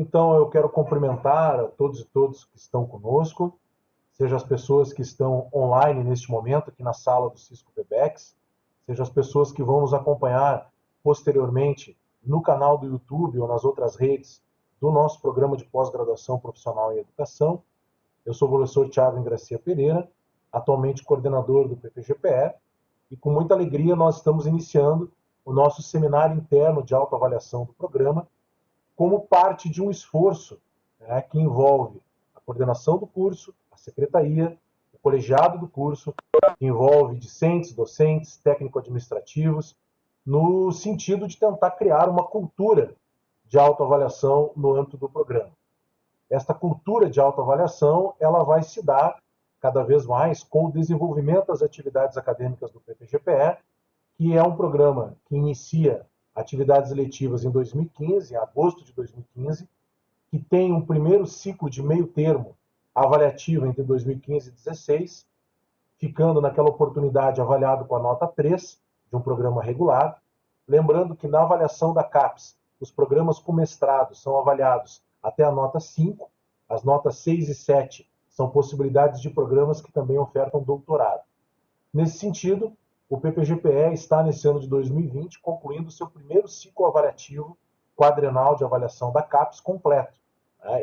Então, eu quero cumprimentar a todos e todas que estão conosco, seja as pessoas que estão online neste momento, aqui na sala do Cisco Webex, seja as pessoas que vão nos acompanhar posteriormente no canal do YouTube ou nas outras redes do nosso programa de pós-graduação profissional em educação. Eu sou o professor Thiago Gracia Pereira, atualmente coordenador do PPGPE, e com muita alegria nós estamos iniciando o nosso seminário interno de autoavaliação do programa, como parte de um esforço, né, que envolve a coordenação do curso, a secretaria, o colegiado do curso, que envolve discentes, docentes, técnico-administrativos, no sentido de tentar criar uma cultura de autoavaliação no âmbito do programa. Esta cultura de autoavaliação ela vai se dar cada vez mais com o desenvolvimento das atividades acadêmicas do PPGPE, que é um programa que inicia atividades letivas em 2015, em agosto de 2015, que tem um primeiro ciclo de meio termo avaliativo entre 2015 e 2016, ficando naquela oportunidade avaliado com a nota 3 de um programa regular. Lembrando que na avaliação da CAPES, os programas com mestrado são avaliados até a nota 5, as notas 6 e 7 são possibilidades de programas que também ofertam doutorado. Nesse sentido, o PPGPE está, nesse ano de 2020, concluindo seu primeiro ciclo avaliativo quadrenal de avaliação da CAPES completo,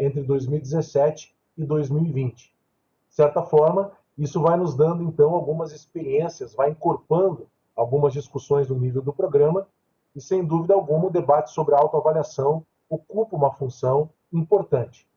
entre 2017 e 2020. De certa forma, isso vai nos dando, então, algumas experiências, vai incorporando algumas discussões no nível do programa, e, sem dúvida alguma, o debate sobre a autoavaliação ocupa uma função importante.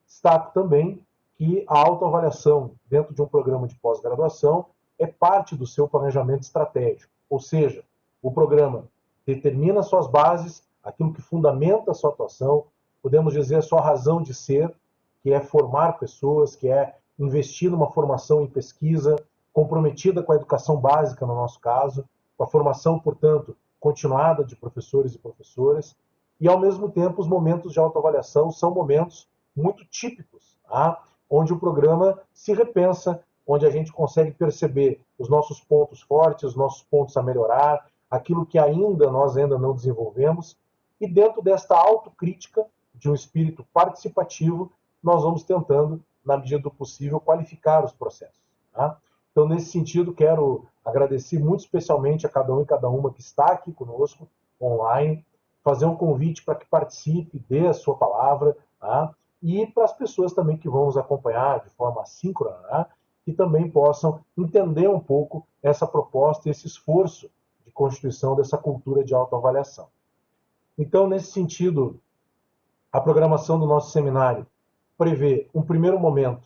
Destaco também que a autoavaliação dentro de um programa de pós-graduação é parte do seu planejamento estratégico, ou seja, o programa determina suas bases, aquilo que fundamenta a sua atuação, podemos dizer a sua razão de ser, que é formar pessoas, que é investir numa formação em pesquisa, comprometida com a educação básica, no nosso caso, com a formação, portanto, continuada de professores e professoras, e, ao mesmo tempo, os momentos de autoavaliação são momentos muito típicos, tá? Onde o programa se repensa, onde a gente consegue perceber os nossos pontos fortes, os nossos pontos a melhorar, aquilo que nós ainda não desenvolvemos, e dentro desta autocrítica, de um espírito participativo, nós vamos tentando, na medida do possível, qualificar os processos. Tá? Então, nesse sentido, quero agradecer muito especialmente a cada um e cada uma que está aqui conosco, online, fazer um convite para que participe, dê a sua palavra, tá? E para as pessoas também que vão nos acompanhar de forma assíncrona, tá? Que também possam entender um pouco essa proposta, esse esforço de constituição dessa cultura de autoavaliação. Então, nesse sentido, a programação do nosso seminário prevê um primeiro momento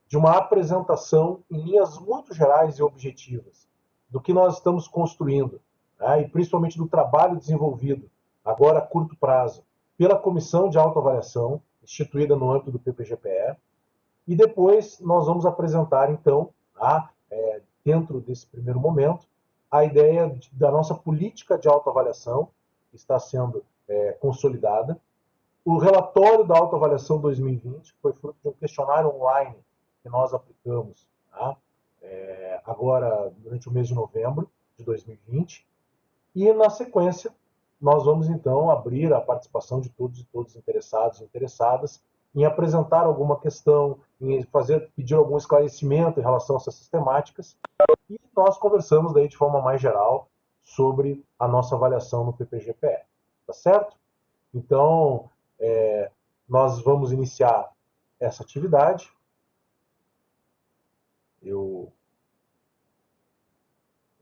de uma apresentação em linhas muito gerais e objetivas do que nós estamos construindo, né, e principalmente do trabalho desenvolvido, agora a curto prazo, pela Comissão de Autoavaliação, instituída no âmbito do PPGPE, e depois nós vamos apresentar, então, dentro desse primeiro momento, a ideia da nossa política de autoavaliação, que está sendo consolidada, o relatório da autoavaliação 2020, que foi fruto de um questionário online que nós aplicamos, tá? Agora, durante o mês de novembro de 2020, e, na sequência, nós vamos, então, abrir a participação de todos e todas interessados e interessadas em apresentar alguma questão, em pedir algum esclarecimento em relação a essas sistemáticas, e nós conversamos daí de forma mais geral sobre a nossa avaliação no PPGPE. Tá certo? Então, nós vamos iniciar essa atividade. Eu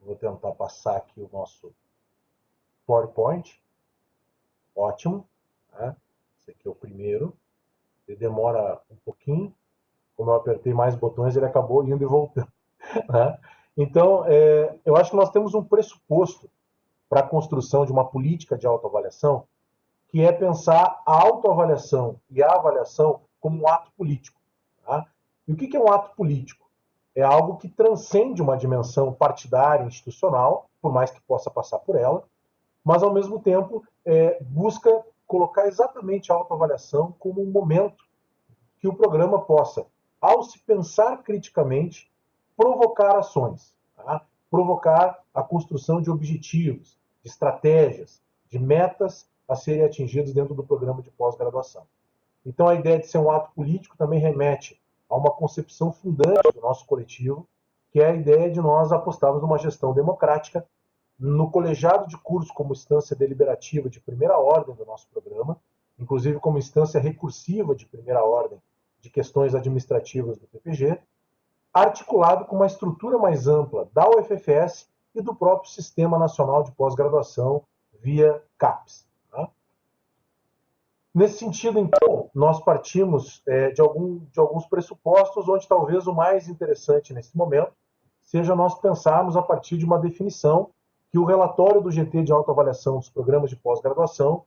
vou tentar passar aqui o nosso PowerPoint. Ótimo. Né? Esse aqui é o primeiro. Ele demora um pouquinho. Como eu apertei mais botões, ele acabou indo e voltando. Né? Então, eu acho que nós temos um pressuposto para a construção de uma política de autoavaliação, que é pensar a autoavaliação e a avaliação como um ato político. Tá? E o que é um ato político? É algo que transcende uma dimensão partidária, institucional, por mais que possa passar por ela, mas, ao mesmo tempo, busca colocar exatamente a autoavaliação como um momento que o programa possa, ao se pensar criticamente, provocar ações, tá? Provocar a construção de objetivos, de estratégias, de metas a serem atingidas dentro do programa de pós-graduação. Então, a ideia de ser um ato político também remete a uma concepção fundante do nosso coletivo, que é a ideia de nós apostarmos numa gestão democrática, no colegiado de curso como instância deliberativa de primeira ordem do nosso programa, inclusive como instância recursiva de primeira ordem de questões administrativas do PPG, articulado com uma estrutura mais ampla da UFFS e do próprio Sistema Nacional de Pós-Graduação via CAPES. Tá? Nesse sentido, então, nós partimos de alguns pressupostos, onde talvez o mais interessante nesse momento seja nós pensarmos a partir de uma definição que o relatório do GT de autoavaliação dos programas de pós-graduação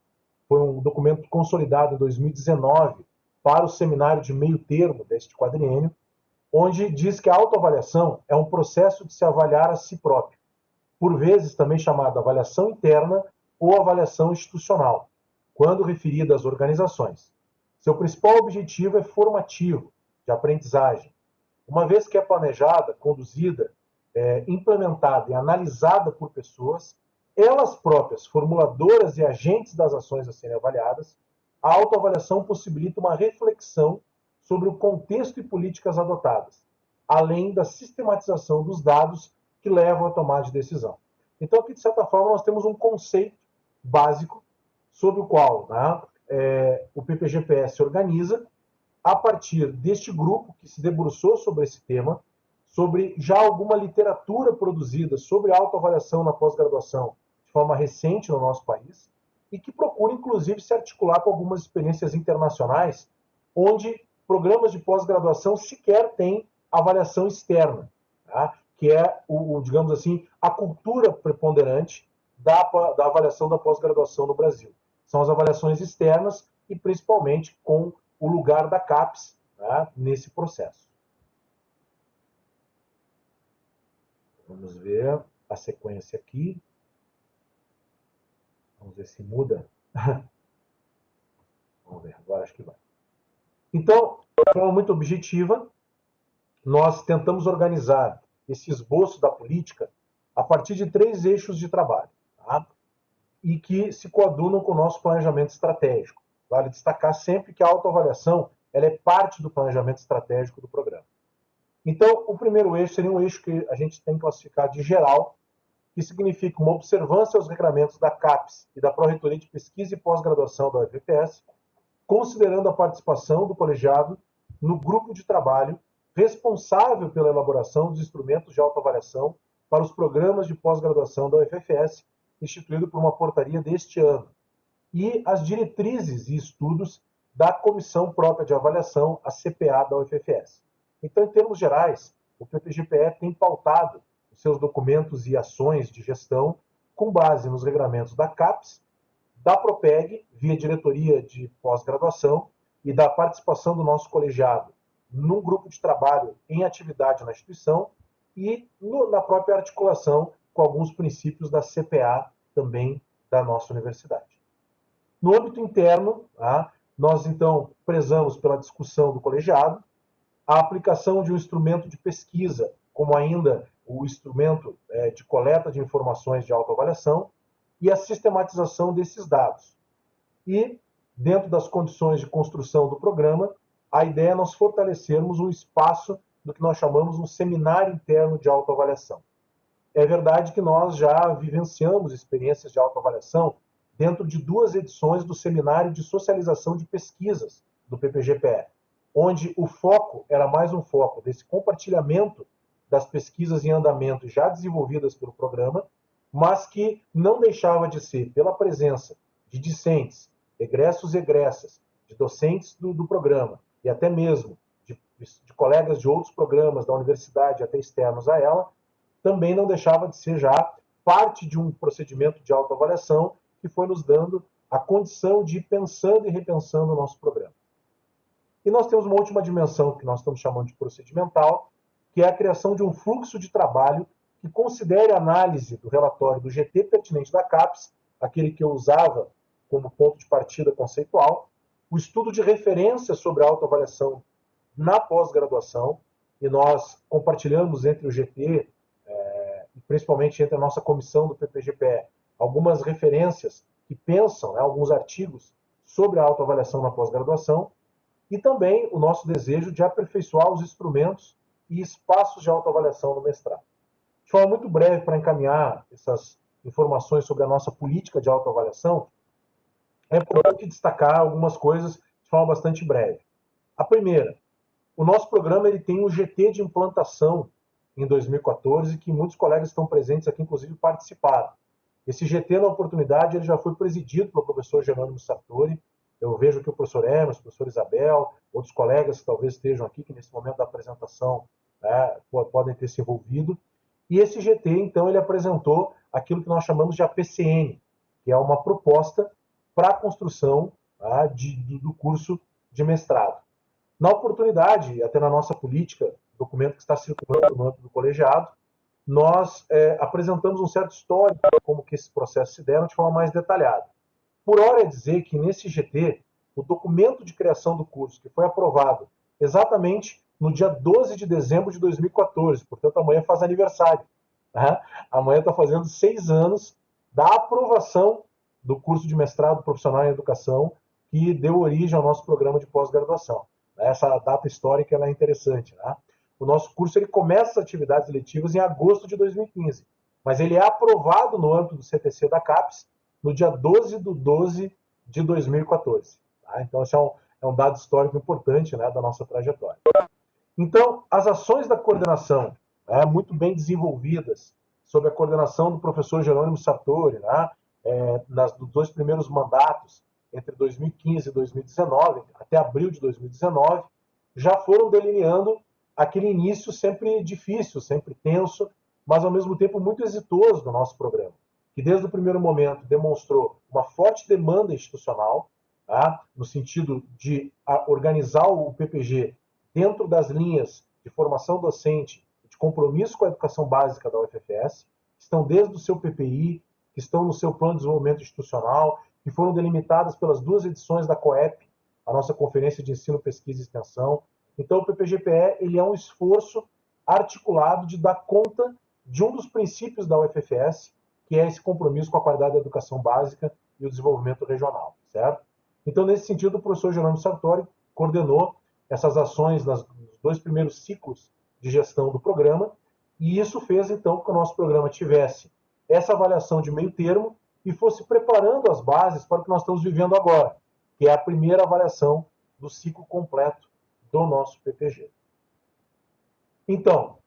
foi um documento consolidado em 2019 para o seminário de meio termo deste quadriênio, onde diz que a autoavaliação é um processo de se avaliar a si próprio, por vezes também chamada avaliação interna ou avaliação institucional, quando referida às organizações. Seu principal objetivo é formativo, de aprendizagem. Uma vez que é planejada, conduzida, implementada e analisada por pessoas, elas próprias, formuladoras e agentes das ações a serem avaliadas, a autoavaliação possibilita uma reflexão sobre o contexto e políticas adotadas, além da sistematização dos dados que levam à tomada de decisão. Então, aqui, de certa forma, nós temos um conceito básico sobre o qual, né, o PPGPS organiza a partir deste grupo que se debruçou sobre esse tema, sobre já alguma literatura produzida sobre autoavaliação na pós-graduação de forma recente no nosso país, e que procura, inclusive, se articular com algumas experiências internacionais, onde programas de pós-graduação sequer têm avaliação externa, tá? Que é, digamos assim, a cultura preponderante da avaliação da pós-graduação no Brasil. São as avaliações externas e, principalmente, com o lugar da CAPES, tá, nesse processo. Vamos ver a sequência aqui. Vamos ver se muda. Vamos ver, agora acho que vai. Então, de forma muito objetiva, nós tentamos organizar esse esboço da política a partir de 3 eixos de trabalho, tá? E que se coadunam com o nosso planejamento estratégico. Vale destacar sempre que a autoavaliação ela é parte do planejamento estratégico do programa. Então, o primeiro eixo seria um eixo que a gente tem classificado de geral, que significa uma observância aos regramentos da CAPES e da Pró-Reitoria de Pesquisa e Pós-Graduação da UFPS, considerando a participação do colegiado no grupo de trabalho responsável pela elaboração dos instrumentos de autoavaliação para os programas de pós-graduação da UFFS, instituído por uma portaria deste ano, e as diretrizes e estudos da Comissão Própria de Avaliação, a CPA da UFFS. Então, em termos gerais, o PPGPE tem pautado os seus documentos e ações de gestão com base nos regramentos da CAPES, da PROPEG, via diretoria de pós-graduação, e da participação do nosso colegiado num grupo de trabalho em atividade na instituição e na própria articulação com alguns princípios da CPA também da nossa universidade. No âmbito interno, nós então prezamos pela discussão do colegiado, a aplicação de um instrumento de pesquisa, como ainda o instrumento de coleta de informações de autoavaliação, e a sistematização desses dados. E, dentro das condições de construção do programa, a ideia é nós fortalecermos um espaço do que nós chamamos um seminário interno de autoavaliação. É verdade que nós já vivenciamos experiências de autoavaliação dentro de 2 edições do Seminário de Socialização de Pesquisas do PPGPE, onde o foco era mais um foco desse compartilhamento das pesquisas em andamento já desenvolvidas pelo programa, mas que não deixava de ser, pela presença de discentes, egressos e egressas, de docentes do programa, e até mesmo de colegas de outros programas da universidade, até externos a ela, também não deixava de ser já parte de um procedimento de autoavaliação que foi nos dando a condição de ir pensando e repensando o nosso programa. E nós temos uma última dimensão que nós estamos chamando de procedimental, que é a criação de um fluxo de trabalho que considere a análise do relatório do GT pertinente da CAPES, aquele que eu usava como ponto de partida conceitual, o estudo de referência sobre a autoavaliação na pós-graduação, e nós compartilhamos entre o GT, principalmente entre a nossa comissão do PPGPE, algumas referências que pensam, alguns artigos sobre a autoavaliação na pós-graduação, e também o nosso desejo de aperfeiçoar os instrumentos e espaços de autoavaliação no mestrado. De forma muito breve, para encaminhar essas informações sobre a nossa política de autoavaliação, é importante destacar algumas coisas de forma bastante breve. A primeira, o nosso programa ele tem um GT de implantação em 2014, que muitos colegas estão presentes aqui, inclusive participaram. Esse GT, na oportunidade, ele já foi presidido pelo professor Jerônimo Sartori. Eu vejo aqui o professor Emerson, o professor Isabel, outros colegas que talvez estejam aqui, que nesse momento da apresentação podem ter se envolvido. E esse GT, então, ele apresentou aquilo que nós chamamos de APCN, que é uma proposta para a construção do curso de mestrado. Na oportunidade, até na nossa política, documento que está circulando no âmbito do colegiado, nós apresentamos um certo histórico de como que esses processos se deram de forma mais detalhada. Por hora é dizer que nesse GT, o documento de criação do curso, que foi aprovado exatamente no dia 12 de dezembro de 2014, portanto amanhã faz aniversário. Né? Amanhã está fazendo 6 anos da aprovação do curso de mestrado profissional em educação, que deu origem ao nosso programa de pós-graduação. Essa data histórica ela é interessante. Né? O nosso curso ele começa as atividades letivas em agosto de 2015, mas ele é aprovado no âmbito do CTC da CAPES no dia 12 de 12 de 2014. Tá? Então, esse é um dado histórico importante, né, da nossa trajetória. Então, as ações da coordenação, muito bem desenvolvidas, sob a coordenação do professor Jerônimo Sartori, né, nos 2 primeiros mandatos, entre 2015 e 2019, até abril de 2019, já foram delineando aquele início sempre difícil, sempre tenso, mas ao mesmo tempo muito exitoso do nosso programa, que desde o primeiro momento demonstrou uma forte demanda institucional, no sentido de organizar o PPG dentro das linhas de formação docente, de compromisso com a educação básica da UFFS, que estão desde o seu PPI, que estão no seu plano de desenvolvimento institucional, que foram delimitadas pelas 2 edições da COEP, a nossa Conferência de Ensino, Pesquisa e Extensão. Então, o PPG-PE ele é um esforço articulado de dar conta de um dos princípios da UFFS, que é esse compromisso com a qualidade da educação básica e o desenvolvimento regional, certo? Então, nesse sentido, o professor Jerônimo Sartori coordenou essas ações nos 2 primeiros ciclos de gestão do programa, e isso fez, então, que o nosso programa tivesse essa avaliação de meio termo e fosse preparando as bases para o que nós estamos vivendo agora, que é a primeira avaliação do ciclo completo do nosso PPG. Então,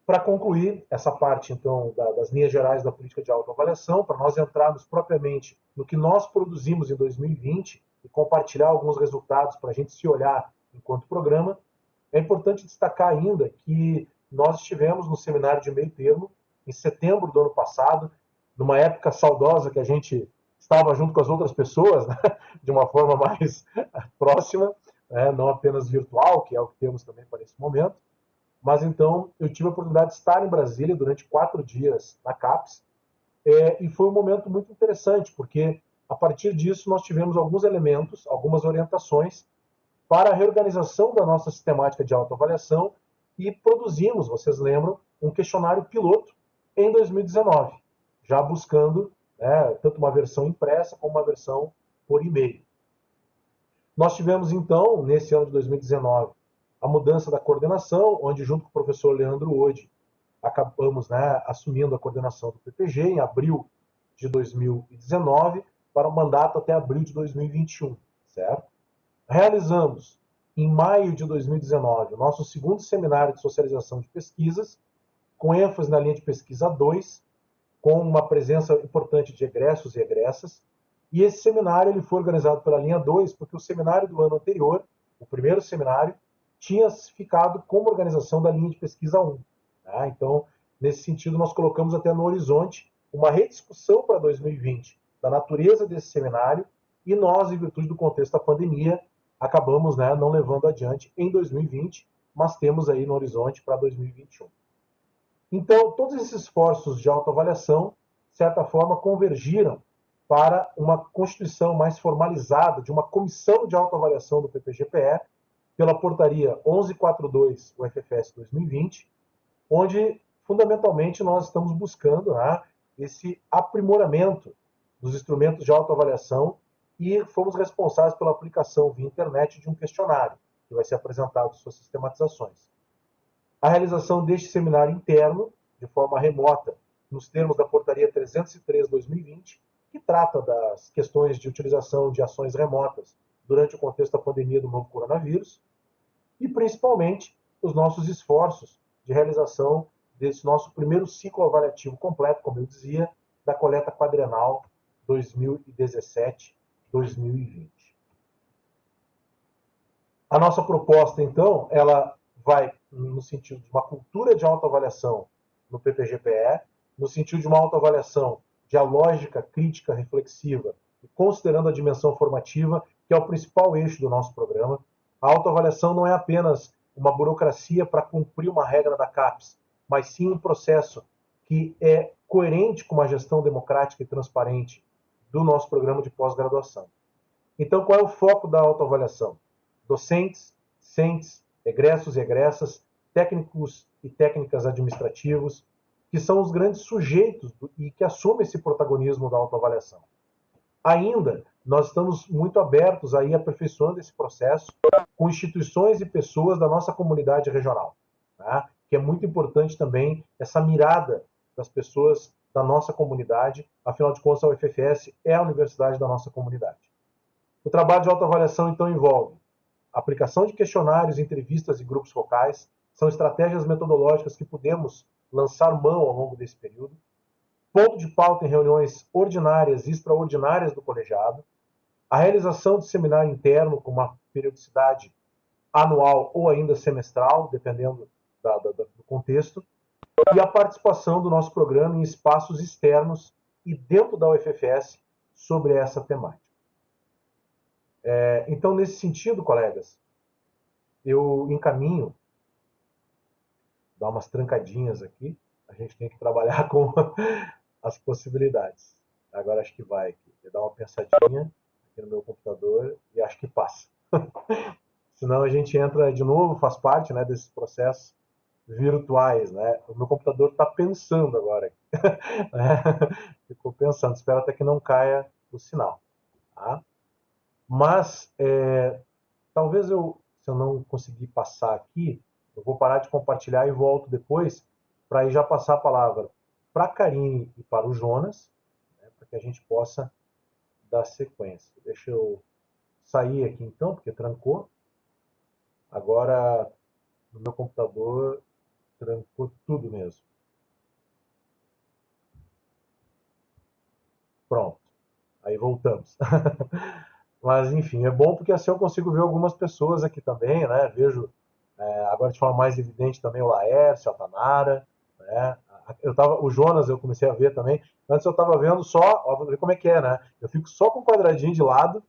para concluir essa parte então das linhas gerais da política de autoavaliação, para nós entrarmos propriamente no que nós produzimos em 2020 e compartilhar alguns resultados para a gente se olhar enquanto programa, é importante destacar ainda que nós estivemos no seminário de meio termo em setembro do ano passado, numa época saudosa que a gente estava junto com as outras pessoas, né, de uma forma mais próxima, né, não apenas virtual, que é o que temos também para esse momento. Mas então eu tive a oportunidade de estar em Brasília durante 4 dias na CAPES, e foi um momento muito interessante, porque a partir disso nós tivemos alguns elementos, algumas orientações para a reorganização da nossa sistemática de autoavaliação e produzimos, vocês lembram, um questionário piloto em 2019, já buscando tanto uma versão impressa como uma versão por e-mail. Nós tivemos então, nesse ano de 2019, a mudança da coordenação, onde junto com o professor Leandro Odi, acabamos assumindo a coordenação do PPG em abril de 2019 para o mandato até abril de 2021, certo? Realizamos, em maio de 2019, o nosso segundo seminário de socialização de pesquisas, com ênfase na linha de pesquisa 2, com uma presença importante de egressos e egressas, e esse seminário ele foi organizado pela linha 2, porque o seminário do ano anterior, o primeiro seminário, tinha ficado como organização da linha de pesquisa 1. Tá? Então, nesse sentido, nós colocamos até no horizonte uma rediscussão para 2020 da natureza desse seminário, e nós, em virtude do contexto da pandemia, acabamos não levando adiante em 2020, mas temos aí no horizonte para 2021. Então, todos esses esforços de autoavaliação, de certa forma, convergiram para uma constituição mais formalizada de uma comissão de autoavaliação do PPG-PE, pela portaria 1142 UFFS 2020, onde, fundamentalmente, nós estamos buscando esse aprimoramento dos instrumentos de autoavaliação e fomos responsáveis pela aplicação via internet de um questionário, que vai ser apresentado suas sistematizações. A realização deste seminário interno, de forma remota, nos termos da Portaria 303/2020, que trata das questões de utilização de ações remotas durante o contexto da pandemia do novo coronavírus, e principalmente os nossos esforços de realização desse nosso primeiro ciclo avaliativo completo, como eu dizia, da coleta quadrienal 2017-2020. A nossa proposta, então, ela vai no sentido de uma cultura de autoavaliação no PPG-PE, no sentido de uma autoavaliação dialógica, crítica, reflexiva, e considerando a dimensão formativa, que é o principal eixo do nosso programa. A autoavaliação não é apenas uma burocracia para cumprir uma regra da CAPES, mas sim um processo que é coerente com uma gestão democrática e transparente do nosso programa de pós-graduação. Então, qual é o foco da autoavaliação? Docentes, discentes, egressos e egressas, técnicos e técnicas administrativos, que são os grandes sujeitos e que assumem esse protagonismo da autoavaliação. Ainda, nós estamos muito abertos a ir aperfeiçoando esse processo com instituições e pessoas da nossa comunidade regional, tá? Que é muito importante também essa mirada das pessoas da nossa comunidade, afinal de contas a UFFS é a universidade da nossa comunidade. O trabalho de autoavaliação, então, envolve aplicação de questionários, entrevistas e grupos focais, são estratégias metodológicas que podemos lançar mão ao longo desse período, ponto de pauta em reuniões ordinárias e extraordinárias do colegiado, a realização de seminário interno com uma periodicidade anual ou ainda semestral, dependendo do contexto, e a participação do nosso programa em espaços externos e dentro da UFFS sobre essa temática. Então, nesse sentido, colegas, eu encaminho, dar umas trancadinhas aqui, a gente tem que trabalhar com as possibilidades. Agora acho que vai aqui. Vou dar uma pensadinha aqui no meu computador e acho que passa. Senão a gente entra de novo, faz parte, né, desses processos virtuais, né? O meu computador está pensando agora. Ficou pensando, espero até que não caia o sinal. Tá? Mas, talvez se eu não conseguir passar aqui, eu vou parar de compartilhar e volto depois para aí já passar a palavra para a Karine e para o Jonas, né, para que a gente possa dar sequência. Deixa eu sair aqui então, porque trancou. Agora, no meu computador, trancou tudo mesmo. Pronto. Aí voltamos. Mas, enfim, é bom porque assim eu consigo ver algumas pessoas aqui também, né? Vejo, agora de forma mais evidente também o Laércio, a Tanara, né? O Jonas eu comecei a ver também. Antes eu estava vendo só, ó, vou ver como é que é, né? Eu fico só com o quadradinho de lado,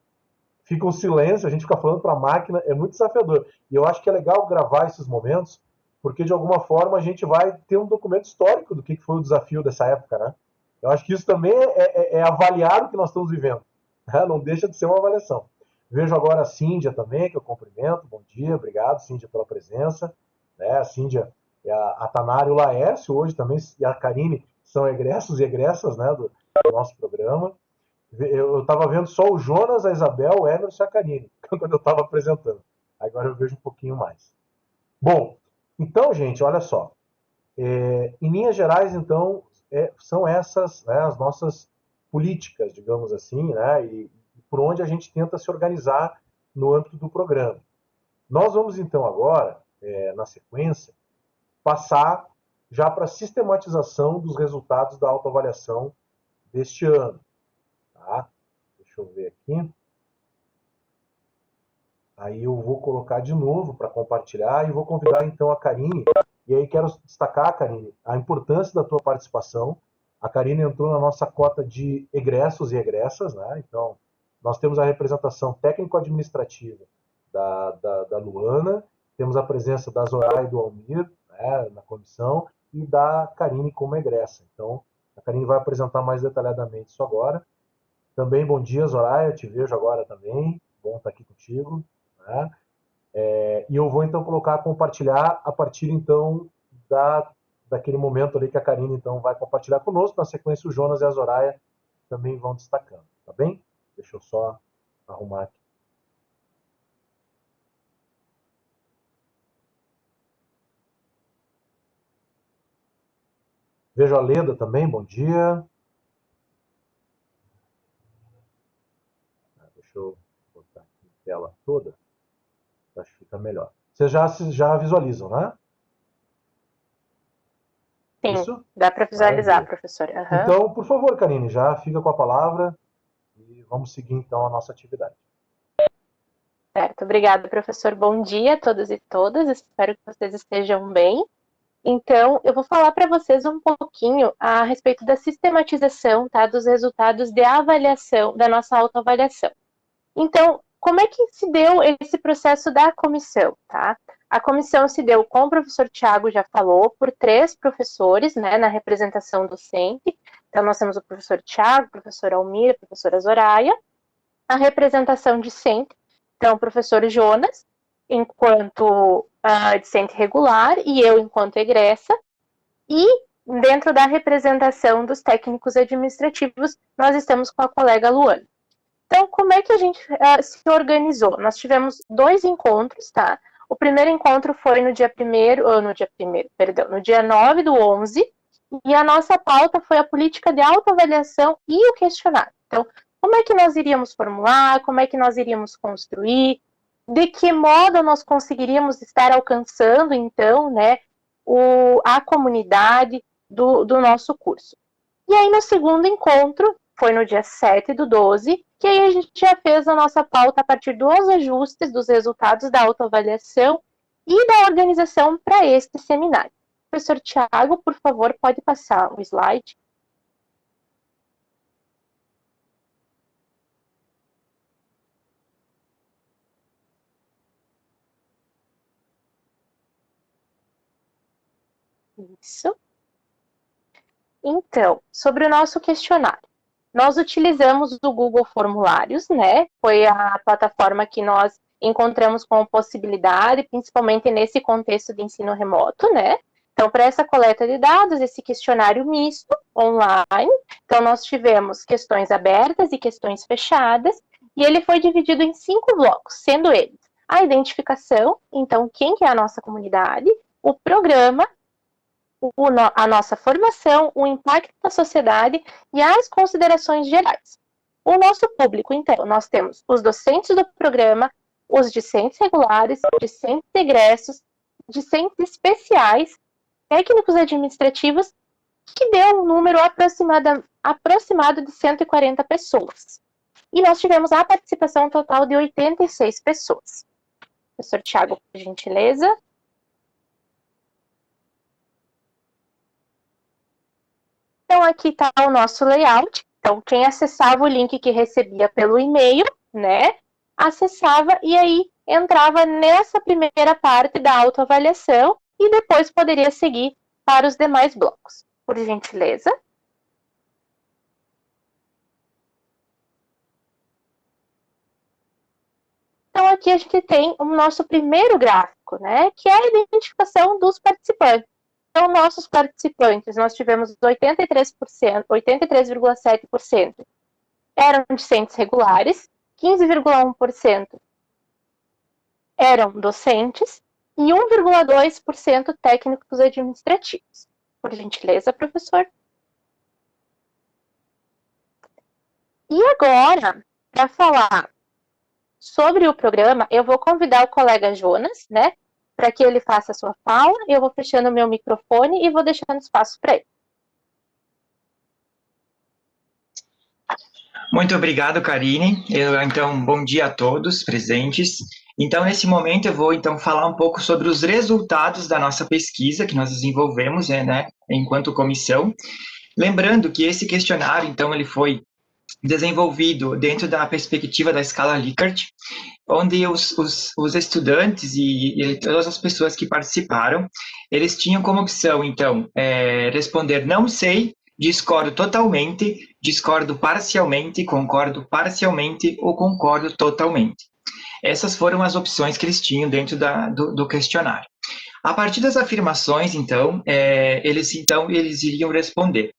fica um silêncio, a gente fica falando para a máquina, é muito desafiador. E eu acho que é legal gravar esses momentos, porque de alguma forma a gente vai ter um documento histórico do que foi o desafio dessa época, né? Eu acho que isso também é avaliar o que nós estamos vivendo. Né? Não deixa de ser uma avaliação. Vejo agora a Cíndia também, que eu cumprimento. Bom dia, obrigado, Cíndia, pela presença. Né? A Cíndia, a Tanara e o Laércio hoje também, e a Karine são egressos e egressas, né, do nosso programa. Eu estava vendo só o Jonas, a Isabel, o Emerson e a Karine, quando eu estava apresentando. Agora eu vejo um pouquinho mais. Bom, então, gente, olha só. Em linhas gerais, então, são essas, né, as nossas políticas, digamos assim, né, e por onde a gente tenta se organizar no âmbito do programa. Nós vamos, então, agora, na sequência, passar já para a sistematização dos resultados da autoavaliação deste ano. Tá? Deixa eu ver aqui. Aí eu vou colocar de novo para compartilhar e vou convidar então a Karine. E aí quero destacar, Karine, a importância da tua participação. A Karine entrou na nossa cota de egressos e egressas, né? Então, nós temos a representação técnico-administrativa da Luana, temos a presença da Zoraia e do Almir, né, na comissão, e da Karine como egressa. Então, a Karine vai apresentar mais detalhadamente isso agora. Também bom dia, Zoraia, te vejo agora também. Bom estar aqui contigo. Né? E eu vou então compartilhar a partir então daquele momento ali que a Karine então vai compartilhar conosco. Na sequência, o Jonas e a Zoraia também vão destacando, tá bem? Deixa eu só arrumar aqui. Vejo a Leda também, bom dia. Deixa eu botar aqui a tela toda, acho que fica melhor. Vocês já visualizam, né? Sim, Isso? dá para visualizar, Maravilha. professor. Uhum. Então, por favor, Karine, já fica com a palavra e vamos seguir então a nossa atividade. Certo, obrigada, professor. Bom dia a todos e todas, espero que vocês estejam bem. Então, eu vou falar para vocês um pouquinho a respeito da sistematização, tá, dos resultados de avaliação, da nossa autoavaliação. Então, como é que se deu esse processo da comissão, tá? A comissão se deu, como o professor Tiago já falou, por 3 professores, né, na representação docente. Então, nós temos o professor Tiago, a professora Almira, a professora Zoraia, a representação discente, então, o professor Jonas, enquanto discente regular, e eu enquanto egressa, e dentro da representação dos técnicos administrativos, nós estamos com a colega Luana. Então, como é que a gente se organizou? Nós tivemos 2 encontros, tá? O primeiro encontro foi no dia 9/11, e a nossa pauta foi a política de autoavaliação e o questionário. Então, como é que nós iríamos formular, como é que nós iríamos construir, de que modo nós conseguiríamos estar alcançando, então, né, a comunidade do nosso curso. E aí, no segundo encontro, foi no dia 7/12, que aí a gente já fez a nossa pauta a partir dos ajustes dos resultados da autoavaliação e da organização para este seminário. Professor Tiago, por favor, pode passar o slide. Isso. Então, sobre o nosso questionário. Nós utilizamos o Google Formulários, né? Foi a plataforma que nós encontramos como possibilidade, principalmente nesse contexto de ensino remoto, né? Então, para essa coleta de dados, esse questionário misto, online, então nós tivemos questões abertas e questões fechadas, e ele foi dividido em 5 blocos, sendo eles a identificação, então quem que é a nossa comunidade, o programa, a nossa formação, o impacto na sociedade e as considerações gerais. O nosso público, então, nós temos os docentes do programa, os discentes regulares, discentes egressos, discentes especiais, técnicos administrativos, que deu um número aproximado de 140 pessoas. E nós tivemos a participação total de 86 pessoas. Professor Tiago, por gentileza. Então, aqui está o nosso layout. Então, quem acessava o link que recebia pelo e-mail, né, acessava e aí entrava nessa primeira parte da autoavaliação e depois poderia seguir para os demais blocos. Por gentileza. Então, aqui a gente tem o nosso primeiro gráfico, né, que é a identificação dos participantes. Então, nossos participantes, nós tivemos 83%, 83,7% eram discentes regulares, 15,1% eram docentes e 1,2% técnicos administrativos. Por gentileza, professor. E agora, para falar sobre o programa, eu vou convidar o colega Jonas, né, para que ele faça a sua fala. Eu vou fechando o meu microfone e vou deixando espaço para ele. Muito obrigado, Karine. Então, bom dia a todos presentes. Então, nesse momento, eu vou então falar um pouco sobre os resultados da nossa pesquisa que nós desenvolvemos, né, enquanto comissão. Lembrando que esse questionário, então, ele foi desenvolvido dentro da perspectiva da escala Likert, onde os estudantes e todas as pessoas que participaram, eles tinham como opção, então, responder não sei, discordo totalmente, discordo parcialmente, concordo parcialmente ou concordo totalmente. Essas foram as opções que eles tinham dentro do questionário. A partir das afirmações, então, eles iriam responder.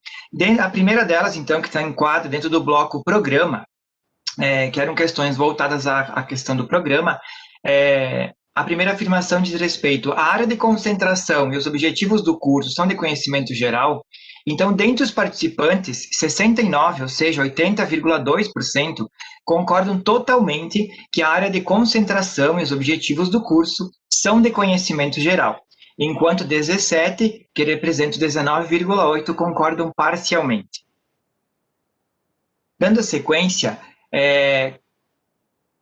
A primeira delas, então, que está em quadro dentro do bloco programa, que eram questões voltadas à questão do programa, a primeira afirmação diz respeito à área de concentração e os objetivos do curso são de conhecimento geral. Então, dentre os participantes, 69, ou seja, 80,2%, concordam totalmente que a área de concentração e os objetivos do curso são de conhecimento geral, enquanto 17, que representa 19,8%, concordam parcialmente. Dando sequência,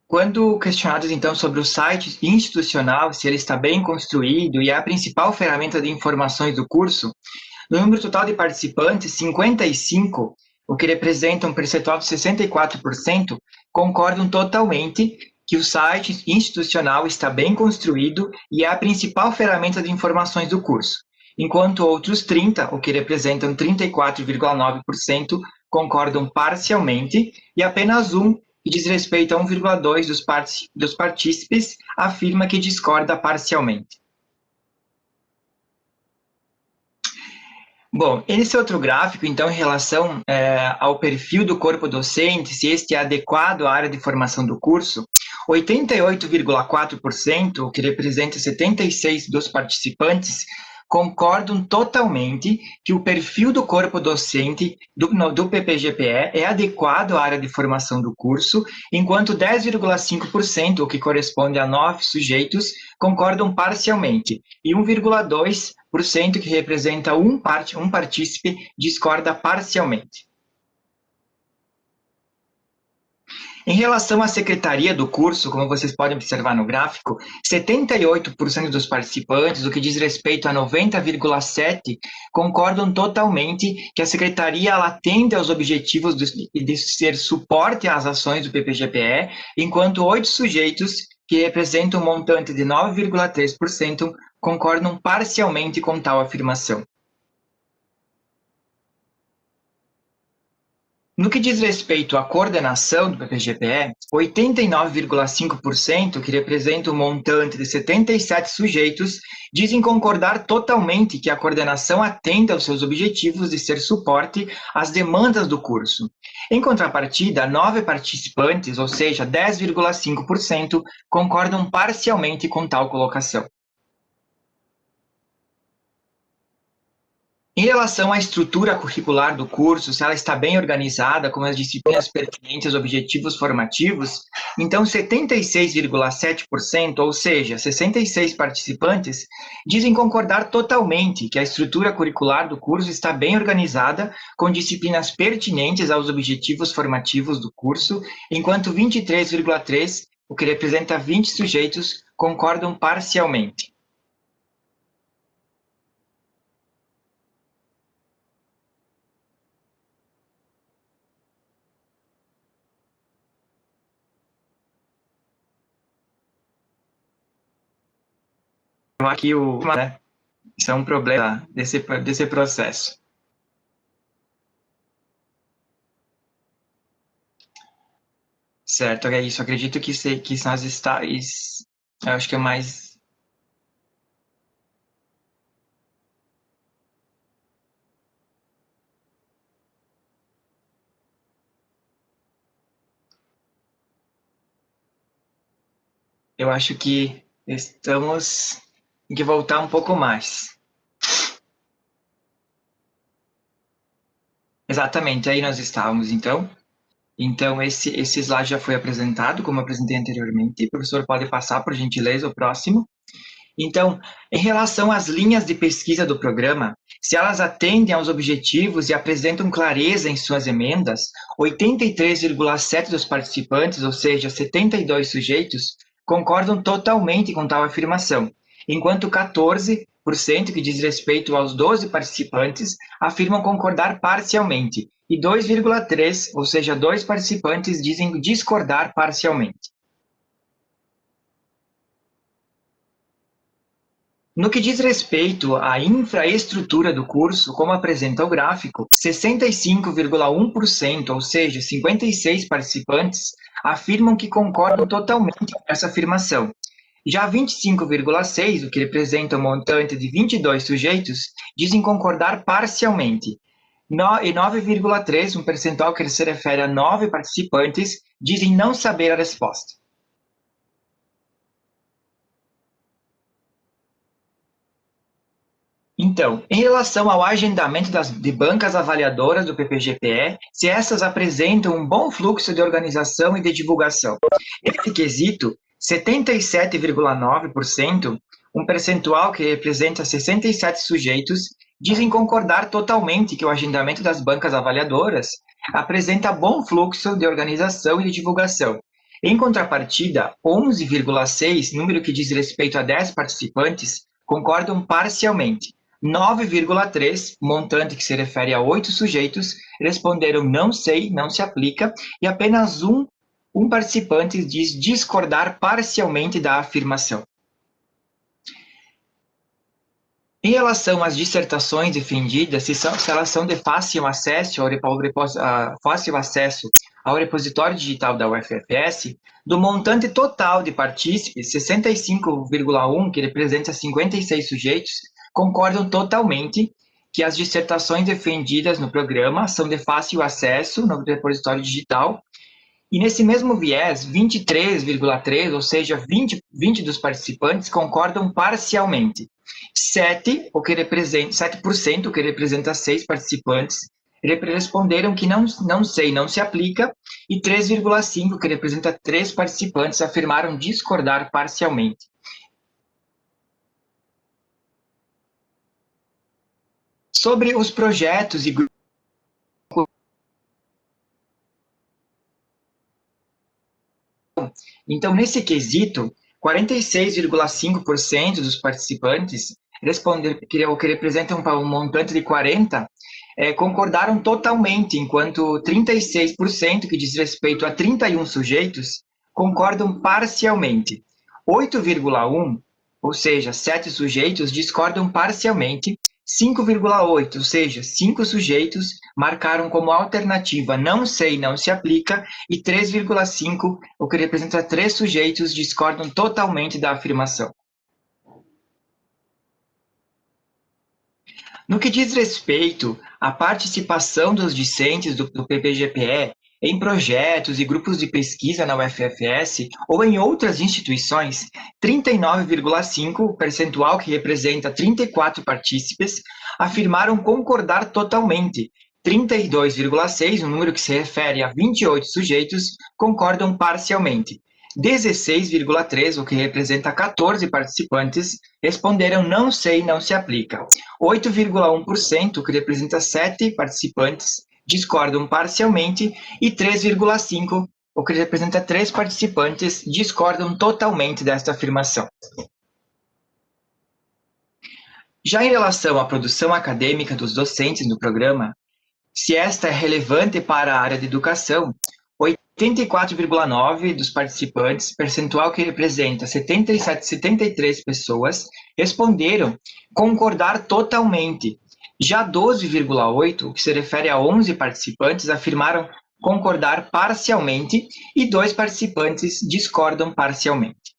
quando questionados, então, sobre o site institucional, se ele está bem construído e é a principal ferramenta de informações do curso, no número total de participantes, 55, o que representa um percentual de 64%, concordam totalmente que o site institucional está bem construído e é a principal ferramenta de informações do curso, enquanto outros 30, o que representam 34,9%, concordam parcialmente, e apenas um, que diz respeito a 1,2% dos partícipes, afirma que discorda parcialmente. Bom, esse outro gráfico, então, em relação ao perfil do corpo docente, se este é adequado à área de formação do curso, 88,4%, que representa 76% dos participantes, concordam totalmente que o perfil do corpo docente do PPGPE é adequado à área de formação do curso, enquanto 10,5%, o que corresponde a 9 sujeitos, concordam parcialmente, e 1,2%, que representa um partícipe, discorda parcialmente. Em relação à secretaria do curso, como vocês podem observar no gráfico, 78% dos participantes, o que diz respeito a 90,7%, concordam totalmente que a secretaria ela atende aos objetivos de ser suporte às ações do PPGPE, enquanto 8 sujeitos, que representam um montante de 9,3%, concordam parcialmente com tal afirmação. No que diz respeito à coordenação do PPGPE, 89,5%, que representa um montante de 77 sujeitos, dizem concordar totalmente que a coordenação atende aos seus objetivos de ser suporte às demandas do curso. Em contrapartida, 9 participantes, ou seja, 10,5%, concordam parcialmente com tal colocação. Em relação à estrutura curricular do curso, se ela está bem organizada, com as disciplinas pertinentes aos objetivos formativos, então 76,7%, ou seja, 66 participantes, dizem concordar totalmente que a estrutura curricular do curso está bem organizada, com disciplinas pertinentes aos objetivos formativos do curso, enquanto 23,3%, o que representa 20 sujeitos, concordam parcialmente. Aqui isso é um problema desse processo. Certo, é isso. Acredito que nós estamos. Eu acho que é mais. Eu acho que estamos. Tem que voltar um pouco mais. Exatamente, aí nós estávamos, então. Então, esse slide já foi apresentado, como eu apresentei anteriormente. O professor pode passar, por gentileza, o próximo. Então, em relação às linhas de pesquisa do programa, se elas atendem aos objetivos e apresentam clareza em suas emendas, 83,7% dos participantes, ou seja, 72 sujeitos, concordam totalmente com tal afirmação, enquanto 14%, que diz respeito aos 12 participantes, afirmam concordar parcialmente, e 2,3%, ou seja, 2 participantes, dizem discordar parcialmente. No que diz respeito à infraestrutura do curso, como apresenta o gráfico, 65,1%, ou seja, 56 participantes, afirmam que concordam totalmente com essa afirmação. Já 25,6%, o que representa um montante de 22 sujeitos, dizem concordar parcialmente. E 9,3%, um percentual que se refere a 9 participantes, dizem não saber a resposta. Então, em relação ao agendamento de bancas avaliadoras do PPGPE, se essas apresentam um bom fluxo de organização e de divulgação. Esse quesito, 77,9%, um percentual que representa 67 sujeitos, dizem concordar totalmente que o agendamento das bancas avaliadoras apresenta bom fluxo de organização e de divulgação. Em contrapartida, 11,6%, número que diz respeito a 10 participantes, concordam parcialmente. 9,3%, montante que se refere a 8 sujeitos, responderam não sei, não se aplica, e apenas um participante diz discordar parcialmente da afirmação. Em relação às dissertações defendidas, se elas são de fácil acesso ao repositório digital da UFFS, do montante total de partícipes, 65,1%, que representa 56 sujeitos, concordam totalmente que as dissertações defendidas no programa são de fácil acesso no repositório digital. E nesse mesmo viés, 23,3%, ou seja, 20 dos participantes concordam parcialmente. 7%, o que representa 6 participantes, responderam que não sei, não se aplica, e 3,5%, que representa 3 participantes, afirmaram discordar parcialmente. Sobre os projetos e grupos, então, nesse quesito, 46,5% dos participantes responderam, o que representa um montante de 40%, concordaram totalmente, enquanto 36%, que diz respeito a 31 sujeitos, concordam parcialmente. 8,1%, ou seja, 7 sujeitos, discordam parcialmente. 5,8%, ou seja, 5 sujeitos marcaram como alternativa não sei, não se aplica, e 3,5%, o que representa 3 sujeitos, discordam totalmente da afirmação. No que diz respeito à participação dos discentes do PPGPE em projetos e grupos de pesquisa na UFFS ou em outras instituições, 39,5%, percentual que representa 34 partícipes, afirmaram concordar totalmente. 32,6%, um número que se refere a 28 sujeitos, concordam parcialmente. 16,3%, o que representa 14 participantes, responderam não sei, não se aplica. 8,1%, o que representa 7 participantes, discordam parcialmente, e 3,5%, o que representa 3 participantes, discordam totalmente desta afirmação. Já em relação à produção acadêmica dos docentes do programa, se esta é relevante para a área de educação, 84,9% dos participantes, percentual que representa 73 pessoas, responderam concordar totalmente. Já 12,8%, que se refere a 11 participantes, afirmaram concordar parcialmente, e 2 participantes discordam parcialmente.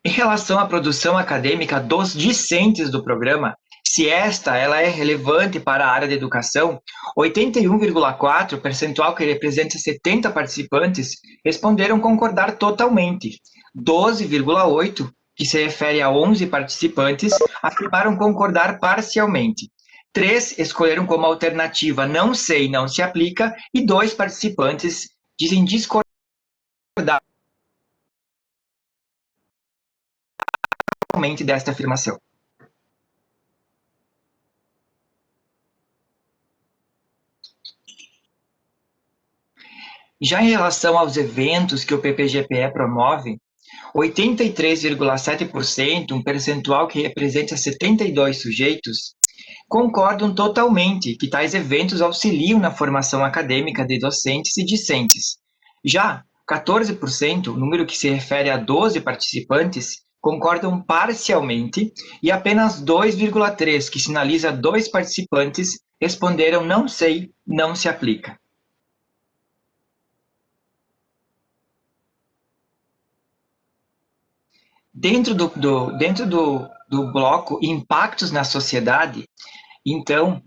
Em relação à produção acadêmica dos discentes do programa, se ela é relevante para a área de educação, 81,4%, percentual que representa 70 participantes, responderam concordar totalmente. 12,8%, que se refere a 11 participantes, afirmaram concordar parcialmente. 3 escolheram como alternativa não sei, não se aplica, e 2 participantes dizem discordar totalmente desta afirmação. Já em relação aos eventos que o PPGPE promove, 83,7%, um percentual que representa 72 sujeitos, concordam totalmente que tais eventos auxiliam na formação acadêmica de docentes e discentes. Já 14%, número que se refere a 12 participantes, concordam parcialmente, e apenas 2,3%, que sinaliza 2 participantes, responderam não sei, não se aplica. Dentro do bloco Impactos na Sociedade, então,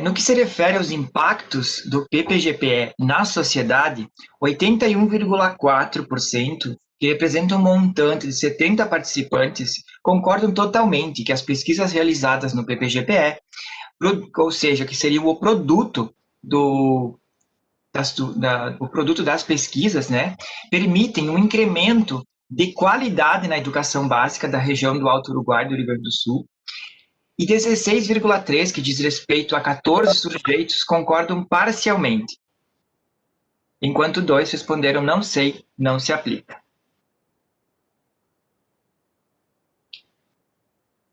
no que se refere aos impactos do PPGPE na sociedade, 81,4% que representa um montante de 70 participantes, concordam totalmente que as pesquisas realizadas no PPGPE, ou seja, que seria o produto o produto das pesquisas, né, permitem um incremento de qualidade na educação básica da região do Alto Uruguai do Rio Grande do Sul, e 16,3, que diz respeito a 14 sujeitos, concordam parcialmente, enquanto 2 responderam não sei, não se aplica.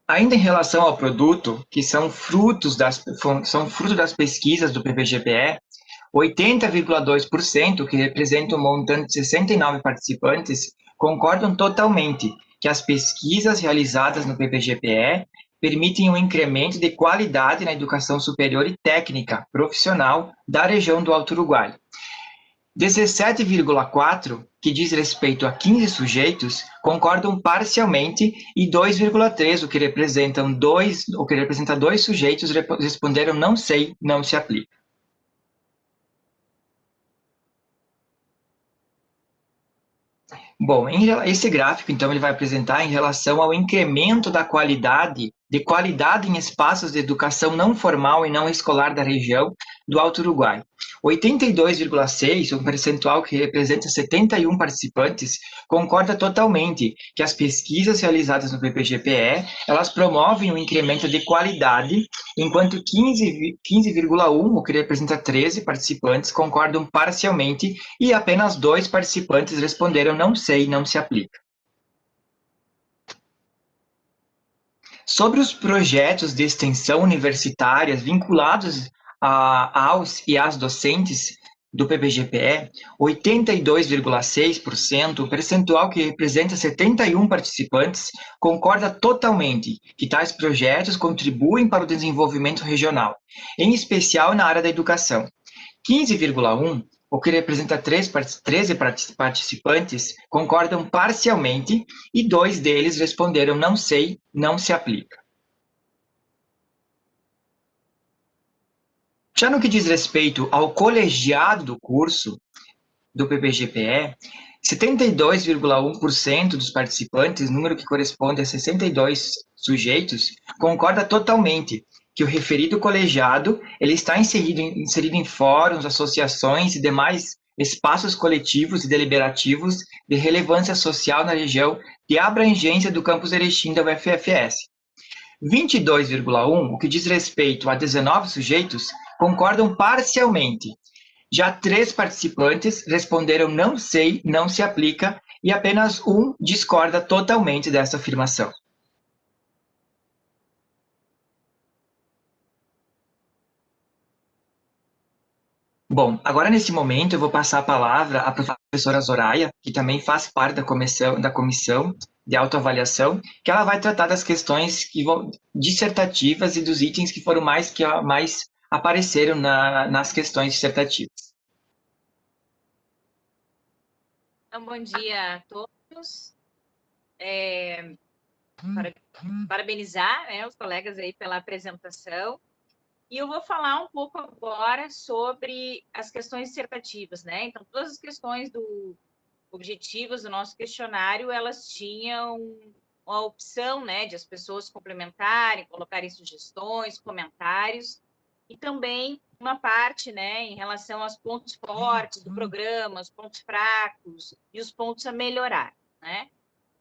Ainda em relação ao produto, que são frutos das pesquisas do PPGPE, 80,2%, que representa um montante de 69 participantes, concordam totalmente que as pesquisas realizadas no PPGPE permitem um incremento de qualidade na educação superior e técnica profissional da região do Alto Uruguai. 17,4, que diz respeito a 15 sujeitos, concordam parcialmente, e 2,3, o que representa dois sujeitos, responderam não sei, não se aplica. Bom, esse gráfico, então, ele vai apresentar em relação ao incremento da qualidade em espaços de educação não formal e não escolar da região do Alto Uruguai. 82,6, um percentual que representa 71 participantes, concorda totalmente que as pesquisas realizadas no PPGPE, elas promovem um incremento de qualidade, enquanto 15,1, o que representa 13 participantes, concordam parcialmente, e apenas 2 participantes responderam não sei, não se aplica. Sobre os projetos de extensão universitárias vinculados aos e às docentes do PPGPE, 82,6%, o percentual que representa 71 participantes, concorda totalmente que tais projetos contribuem para o desenvolvimento regional, em especial na área da educação. 15,1%, o que representa 13 participantes, concordam parcialmente, e 2 deles responderam não sei, não se aplica. Já no que diz respeito ao colegiado do curso do PPGPE, 72,1% dos participantes, número que corresponde a 62 sujeitos, concorda totalmente que o referido colegiado ele está inserido em fóruns, associações e demais espaços coletivos e deliberativos de relevância social na região de abrangência do campus Erechim da UFFS. 22,1, o que diz respeito a 19 sujeitos, concordam parcialmente. Já 3 participantes responderam não sei, não se aplica, e apenas um discorda totalmente dessa afirmação. Bom, agora nesse momento eu vou passar a palavra à professora Zoraia, que também faz parte da comissão de autoavaliação, que ela vai tratar das questões dissertativas e dos itens que foram mais apareceram nas questões dissertativas. Então, bom dia a todos. Parabenizar, né, os colegas aí pela apresentação. E eu vou falar um pouco agora sobre as questões dissertativas, né? Então, todas as questões objetivas do nosso questionário, elas tinham a opção, né, de as pessoas complementarem, colocarem sugestões, comentários, e também uma parte, né, em relação aos pontos fortes do programa, os pontos fracos e os pontos a melhorar, né?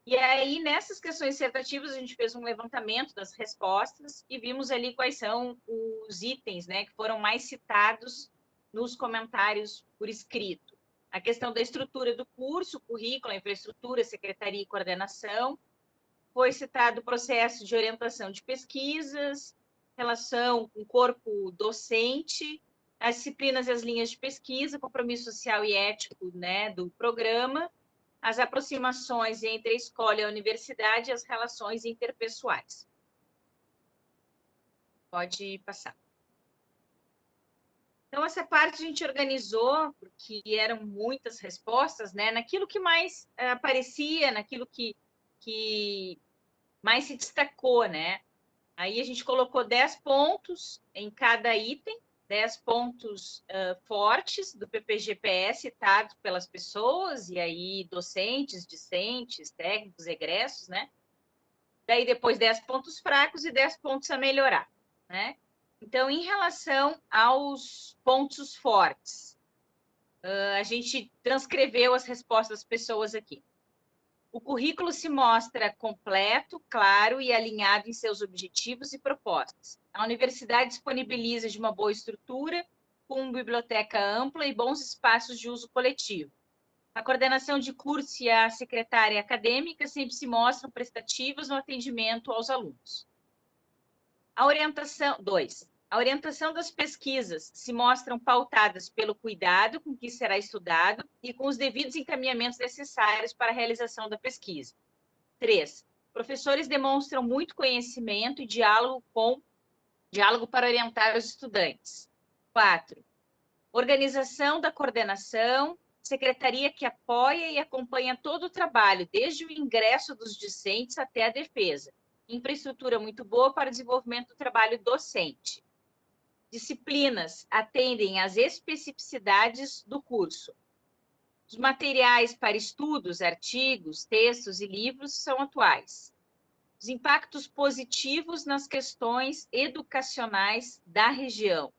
E aí, nessas questões dissertativas, a gente fez um levantamento das respostas e vimos ali quais são os itens, né, que foram mais citados nos comentários por escrito. A questão da estrutura do curso, currículo, infraestrutura, secretaria e coordenação. Foi citado o processo de orientação de pesquisas, relação com o corpo docente, as disciplinas e as linhas de pesquisa, compromisso social e ético, né, do programa, as aproximações entre a escola e a universidade e as relações interpessoais. Pode passar. Então, essa parte a gente organizou, porque eram muitas respostas, né? Naquilo que mais aparecia, naquilo que mais se destacou, né? Aí a gente colocou 10 pontos em cada item, 10 pontos fortes do PPG-PS citados pelas pessoas, e aí docentes, discentes, técnicos, egressos, né? Daí depois 10 pontos fracos e 10 pontos a melhorar, né? Então, em relação aos pontos fortes, a gente transcreveu as respostas das pessoas aqui. O currículo se mostra completo, claro e alinhado em seus objetivos e propostas. A universidade disponibiliza de uma boa estrutura, com biblioteca ampla e bons espaços de uso coletivo. A coordenação de curso e a secretária acadêmica sempre se mostram prestativas no atendimento aos alunos. A orientação 2. A orientação das pesquisas se mostram pautadas pelo cuidado com que será estudado e com os devidos encaminhamentos necessários para a realização da pesquisa. 3. Professores demonstram muito conhecimento e diálogo para orientar os estudantes. 4. Organização da coordenação, secretaria que apoia e acompanha todo o trabalho, desde o ingresso dos discentes até a defesa. Infraestrutura muito boa para o desenvolvimento do trabalho docente. Disciplinas atendem às especificidades do curso. Os materiais para estudos, artigos, textos e livros são atuais. Os impactos positivos nas questões educacionais da região.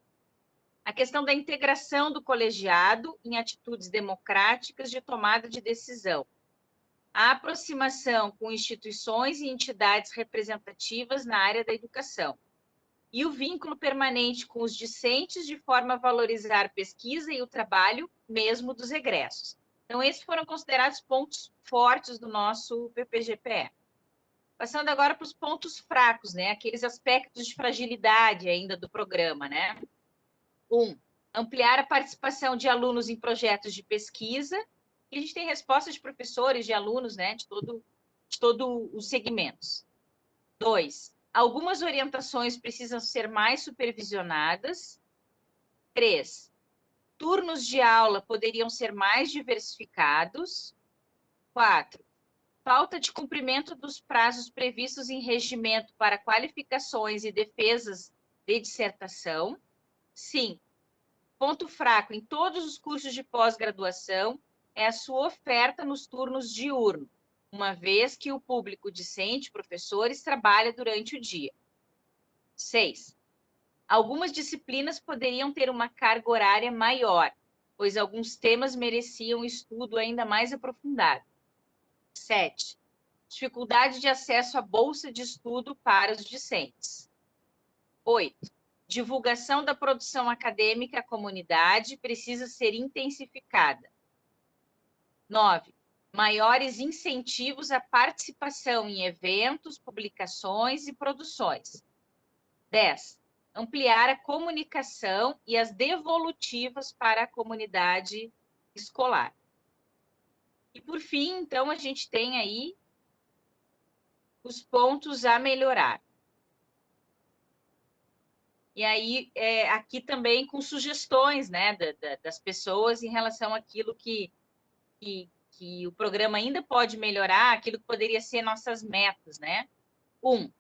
A questão da integração do colegiado em atitudes democráticas de tomada de decisão. A aproximação com instituições e entidades representativas na área da educação. E o vínculo permanente com os discentes de forma a valorizar a pesquisa e o trabalho mesmo dos egressos. Então, esses foram considerados pontos fortes do nosso PPG-PE. Passando agora para os pontos fracos, né? Aqueles aspectos de fragilidade ainda do programa, né? 1. Ampliar a participação de alunos em projetos de pesquisa. E a gente tem respostas de professores, de alunos, né? De todo os segmentos. 2. Algumas orientações precisam ser mais supervisionadas. 3. Turnos de aula poderiam ser mais diversificados. 4. Falta de cumprimento dos prazos previstos em regimento para qualificações e defesas de dissertação. 5. Ponto fraco em todos os cursos de pós-graduação é a sua oferta nos turnos diurnos, uma vez que o público discente, professores, trabalha durante o dia. 6. Algumas disciplinas poderiam ter uma carga horária maior, pois alguns temas mereciam estudo ainda mais aprofundado. 7. Dificuldade de acesso à bolsa de estudo para os discentes. 8. Divulgação da produção acadêmica à comunidade precisa ser intensificada. 9. Maiores incentivos à participação em eventos, publicações e produções. 10. Ampliar a comunicação e as devolutivas para a comunidade escolar. E, por fim, então, a gente tem aí os pontos a melhorar. E aí, aqui também com sugestões, né, das pessoas em relação àquilo que o programa ainda pode melhorar, aquilo que poderia ser nossas metas, né? 1.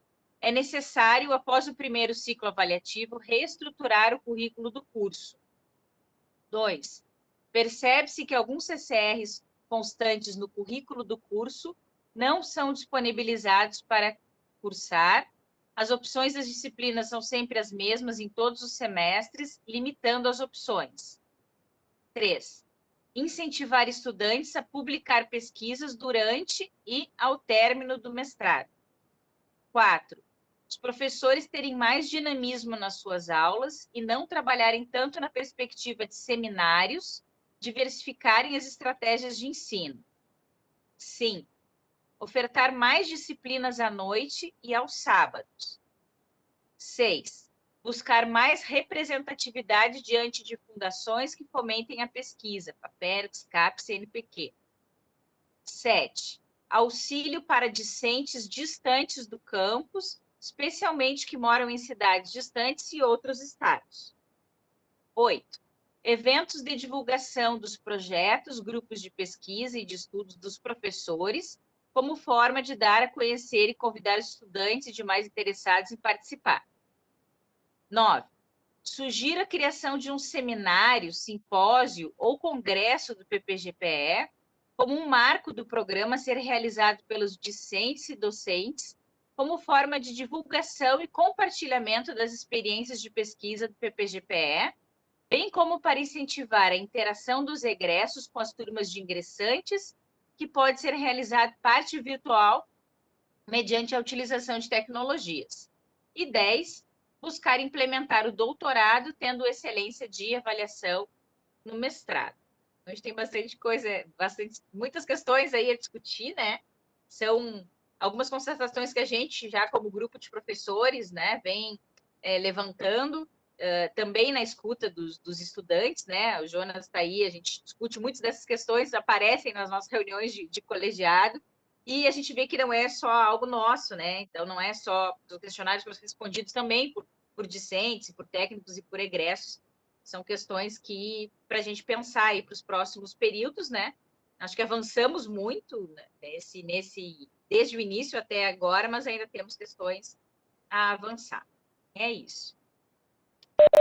É necessário, após o primeiro ciclo avaliativo, reestruturar o currículo do curso. 2. Percebe-se que alguns CCRs constantes no currículo do curso não são disponibilizados para cursar. As opções das disciplinas são sempre as mesmas em todos os semestres, limitando as opções. 3. Incentivar estudantes a publicar pesquisas durante e ao término do mestrado. 4. Os professores terem mais dinamismo nas suas aulas e não trabalharem tanto na perspectiva de seminários, diversificarem as estratégias de ensino. 5. Ofertar mais disciplinas à noite e aos sábados. 6. Buscar mais representatividade diante de fundações que fomentem a pesquisa, FAPERGS, CAPES, CNPq. 7. Auxílio para discentes distantes do campus, especialmente que moram em cidades distantes e outros estados. 8. Eventos de divulgação dos projetos, grupos de pesquisa e de estudos dos professores, como forma de dar a conhecer e convidar estudantes e demais interessados em participar. 9. sugira a criação de um seminário, simpósio ou congresso do PPGPE como um marco do programa a ser realizado pelos discentes e docentes, como forma de divulgação e compartilhamento das experiências de pesquisa do PPGPE, bem como para incentivar a interação dos egressos com as turmas de ingressantes, que pode ser realizado parte virtual mediante a utilização de tecnologias. E 10, buscar implementar o doutorado, tendo excelência de avaliação no mestrado. A gente tem bastante coisa, muitas questões aí a discutir, né? São algumas constatações que a gente, já como grupo de professores, né, vem levantando, também na escuta dos estudantes, né? O Jonas está aí, a gente discute muitas dessas questões, aparecem nas nossas reuniões de colegiado, e a gente vê que não é só algo nosso, né? Então, não é só os questionários respondidos também por discentes, por técnicos e por egressos. São questões que, para a gente pensar aí para os próximos períodos, né? Acho que avançamos muito, né, desde o início até agora, mas ainda temos questões a avançar. É isso.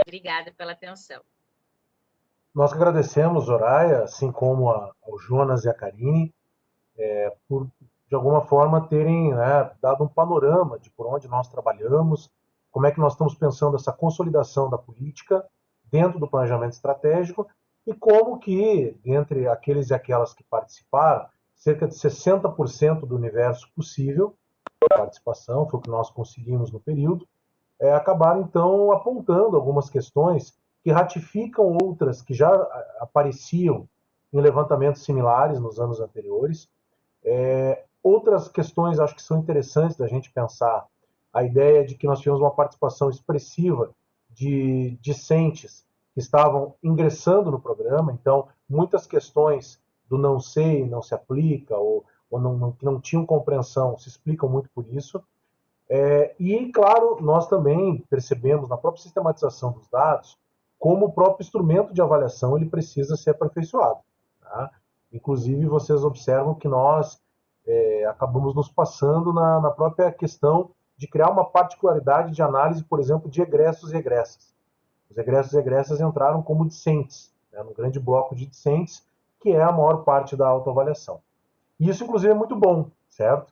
Obrigada pela atenção. Nós que agradecemos, Soraya, assim como ao Jonas e a Karine, por, de alguma forma, terem, né, dado um panorama de por onde nós trabalhamos, como é que nós estamos pensando essa consolidação da política dentro do planejamento estratégico e como que, dentre aqueles e aquelas que participaram, cerca de 60% do universo possível de participação, foi o que nós conseguimos no período, acabaram, então, apontando algumas questões que ratificam outras que já apareciam em levantamentos similares nos anos anteriores. Outras questões acho que são interessantes da gente pensar. A ideia de que nós tivemos uma participação expressiva de discentes que estavam ingressando no programa, então muitas questões do não sei, não se aplica, ou não tinham compreensão, se explicam muito por isso. E, claro, nós também percebemos na própria sistematização dos dados como o próprio instrumento de avaliação ele precisa ser aperfeiçoado. Tá? Inclusive, vocês observam que nós acabamos nos passando na própria questão de criar uma particularidade de análise, por exemplo, de egressos e egressas. Os egressos e egressas entraram como discentes, né, no grande bloco de discentes, que é a maior parte da autoavaliação. E isso, inclusive, é muito bom, certo?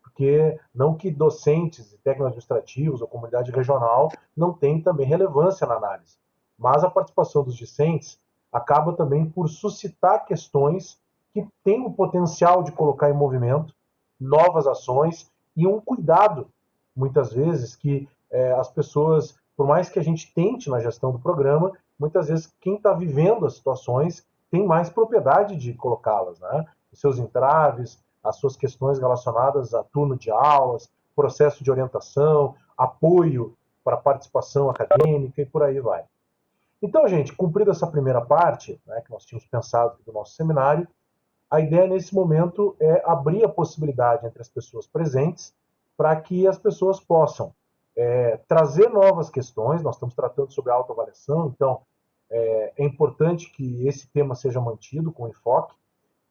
Porque não que docentes e técnicos administrativos ou comunidade regional não tenham também relevância na análise, mas a participação dos discentes acaba também por suscitar questões que têm o potencial de colocar em movimento novas ações e um cuidado, muitas vezes, que as pessoas, por mais que a gente tente na gestão do programa, muitas vezes quem está vivendo as situações tem mais propriedade de colocá-las, né? Os seus entraves, as suas questões relacionadas a turno de aulas, processo de orientação, apoio para a participação acadêmica e por aí vai. Então, gente, cumprida essa primeira parte, né, que nós tínhamos pensado do nosso seminário, a ideia nesse momento é abrir a possibilidade entre as pessoas presentes para que as pessoas possam trazer novas questões. Nós estamos tratando sobre a autoavaliação, então é importante que esse tema seja mantido com enfoque,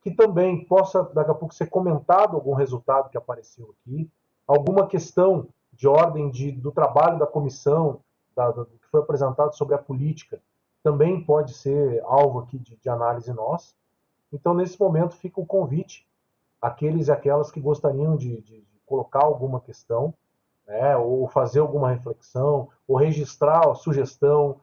que também possa, daqui a pouco, ser comentado algum resultado que apareceu aqui, alguma questão de ordem do trabalho da comissão, do que foi apresentado sobre a política, também pode ser alvo aqui de análise nossa. Então, nesse momento, fica o convite àqueles e aquelas que gostariam de colocar alguma questão, né, ou fazer alguma reflexão, ou registrar a sugestão,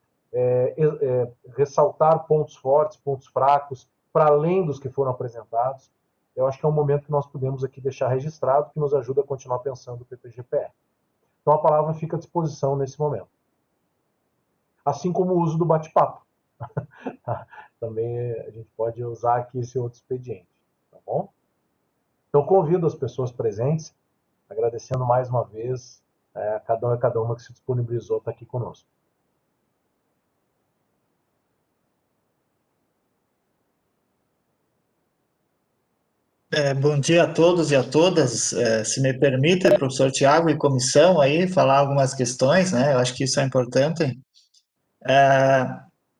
ressaltar pontos fortes, pontos fracos, para além dos que foram apresentados. Eu acho que é um momento que nós podemos aqui deixar registrado, que nos ajuda a continuar pensando o PPGPE. Então, a palavra fica à disposição nesse momento. Assim como o uso do bate-papo. Também a gente pode usar aqui esse outro expediente. Tá bom? Então, convido as pessoas presentes, agradecendo mais uma vez a cada um e cada uma que se disponibilizou a estar aqui conosco. Bom dia a todos e a todas. Se me permite, professor Tiago e comissão aí, falar algumas questões, né? Eu acho que isso é importante.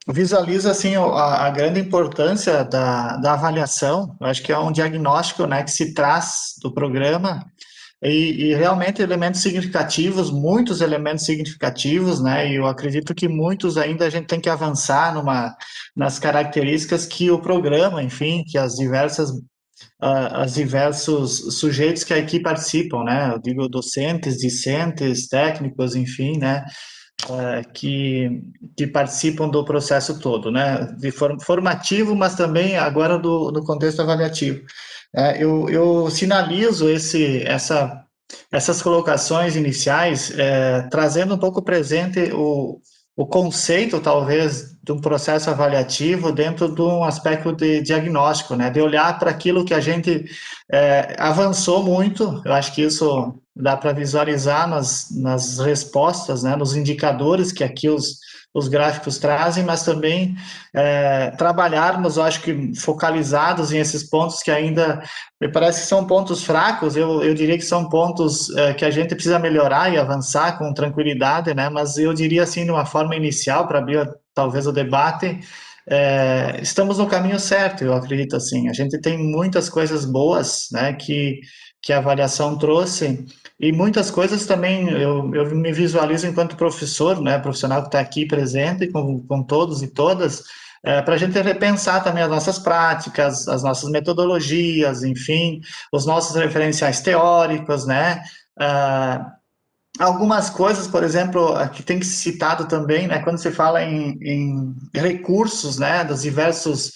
Visualizo, assim, a grande importância da avaliação. Eu acho que é um diagnóstico, né, que se traz do programa e realmente elementos significativos, muitos elementos significativos, né? E eu acredito que muitos ainda a gente tem que avançar nas características que o programa, enfim, que as diversos sujeitos que aqui participam, né? Eu digo docentes, discentes, técnicos, enfim, né? Que participam do processo todo, né? De formativo, mas também agora no contexto avaliativo. Eu sinalizo essas colocações iniciais, trazendo um pouco presente o conceito, talvez, de um processo avaliativo dentro de um aspecto de diagnóstico, né? De olhar para aquilo que a gente avançou muito. Eu acho que isso dá para visualizar nas respostas, né? Nos indicadores que aqui os gráficos trazem, mas também trabalharmos, eu acho que focalizados em esses pontos que ainda me parece que são pontos fracos. Eu diria que são pontos que a gente precisa melhorar e avançar com tranquilidade, né? Mas eu diria assim, de uma forma inicial, para abrir talvez o debate, estamos no caminho certo, eu acredito assim. A gente tem muitas coisas boas, né, que a avaliação trouxe, e muitas coisas também eu me visualizo enquanto professor, né, profissional que está aqui presente com todos e todas, para a gente repensar também as nossas práticas, as nossas metodologias, enfim, os nossos referenciais teóricos, né? Algumas coisas, por exemplo, que tem que ser citado também, né? Quando se fala em recursos, né? Dos diversos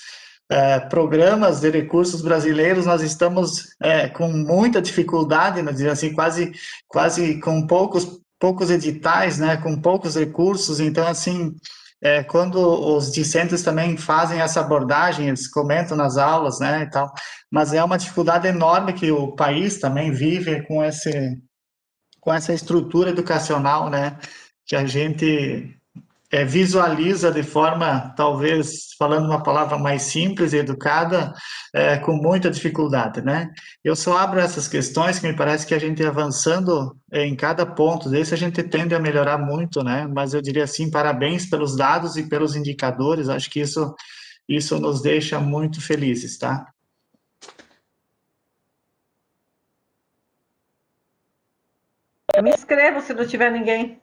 programas de recursos brasileiros, nós estamos com muita dificuldade, né, dizer assim, quase com poucos editais, né, com poucos recursos. Então, assim, quando os discentes também fazem essa abordagem, eles comentam nas aulas, né, e tal, mas é uma dificuldade enorme que o país também vive com essa estrutura educacional, né, que a gente visualiza de forma, talvez, falando uma palavra mais simples e educada, com muita dificuldade, né? Eu só abro essas questões que me parece que a gente avançando em cada ponto desse, a gente tende a melhorar muito, né? Mas eu diria assim, parabéns pelos dados e pelos indicadores, acho que isso nos deixa muito felizes, tá? Eu me inscrevo se não tiver ninguém.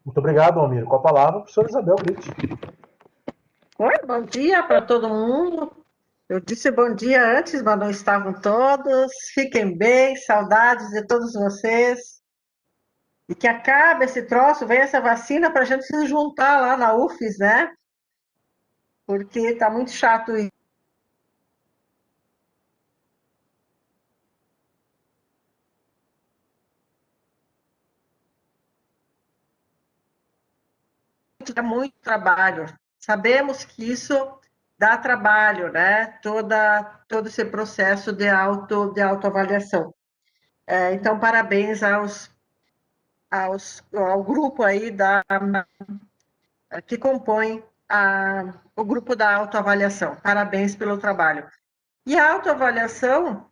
Muito obrigado, Almir. Com a palavra, a professora Isabel Brito. Oi, bom dia para todo mundo. Eu disse bom dia antes, mas não estavam todos. Fiquem bem, saudades de todos vocês. E que acabe esse troço, venha essa vacina para a gente se juntar lá na UFES, né? Porque está muito chato isso. Dá muito trabalho. Sabemos que isso dá trabalho, né? Todo esse processo de autoavaliação. Então, parabéns ao grupo aí que compõe o grupo da autoavaliação. Parabéns pelo trabalho. E a autoavaliação,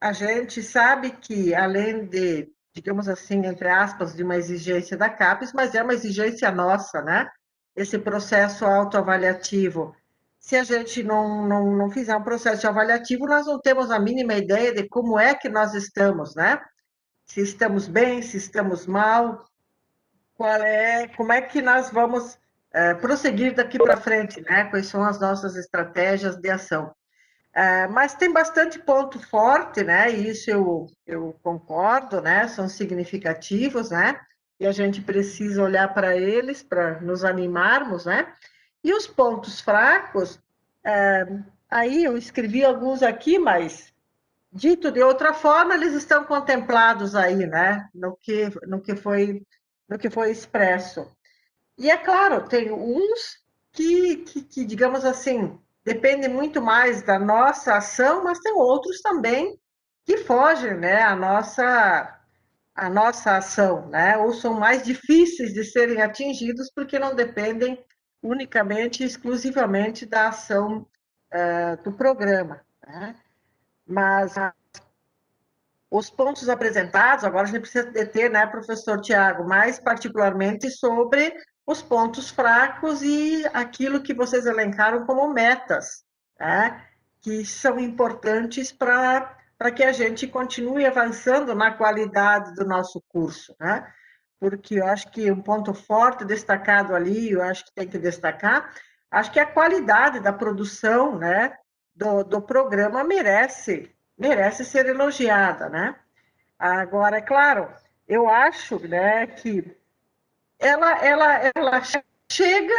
a gente sabe que, além de, digamos assim, entre aspas, de uma exigência da CAPES, mas é uma exigência nossa, né? Esse processo autoavaliativo. Se a gente não fizer um processo avaliativo, nós não temos a mínima ideia de como é que nós estamos, né? Se estamos bem, se estamos mal, como é que nós vamos prosseguir daqui para frente, né? Quais são as nossas estratégias de ação. Mas tem bastante ponto forte, né? E isso eu concordo, né? São significativos, né? E a gente precisa olhar para eles para nos animarmos, né? E os pontos fracos, aí eu escrevi alguns aqui, mas dito de outra forma, eles estão contemplados aí, né? No que foi expresso. E é claro, tem uns que digamos assim, dependem muito mais da nossa ação, mas tem outros também que fogem, né, a nossa ação, né, ou são mais difíceis de serem atingidos porque não dependem unicamente, exclusivamente da ação do programa, né? Mas os pontos apresentados, agora a gente precisa deter, né, professor Tiago, mais particularmente sobre os pontos fracos e aquilo que vocês elencaram como metas, né, que são importantes para para que a gente continue avançando na qualidade do nosso curso, né? Porque eu acho que um ponto forte destacado ali, eu acho que tem que destacar, acho que a qualidade da produção, né, do programa merece ser elogiada, né? Agora, é claro, eu acho, né, que ela chega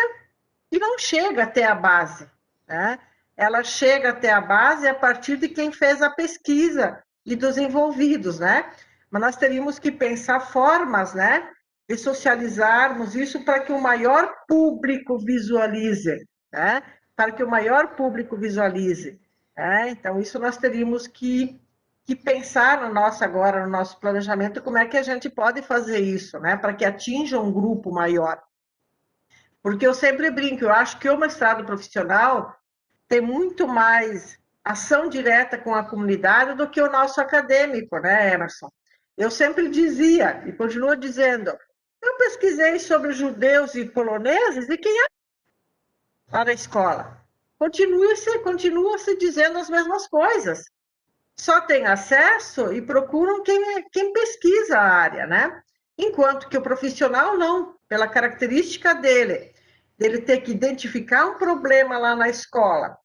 e não chega até a base, né? Ela chega até a base a partir de quem fez a pesquisa e dos envolvidos, né? Mas nós teríamos que pensar formas, né, de socializarmos isso para que o maior público visualize, né? Para que o maior público visualize, né? Então, isso nós teríamos que pensar no nosso planejamento, como é que a gente pode fazer isso, né? Para que atinja um grupo maior. Porque eu sempre brinco, eu acho que o mestrado profissional tem muito mais ação direta com a comunidade do que o nosso acadêmico, né, Emerson? Eu sempre dizia, e continuo dizendo, eu pesquisei sobre judeus e poloneses, e quem é lá na escola? Continua-se dizendo as mesmas coisas. Só tem acesso e procuram quem pesquisa a área, né? Enquanto que o profissional não, pela característica dele ter que identificar um problema lá na escola,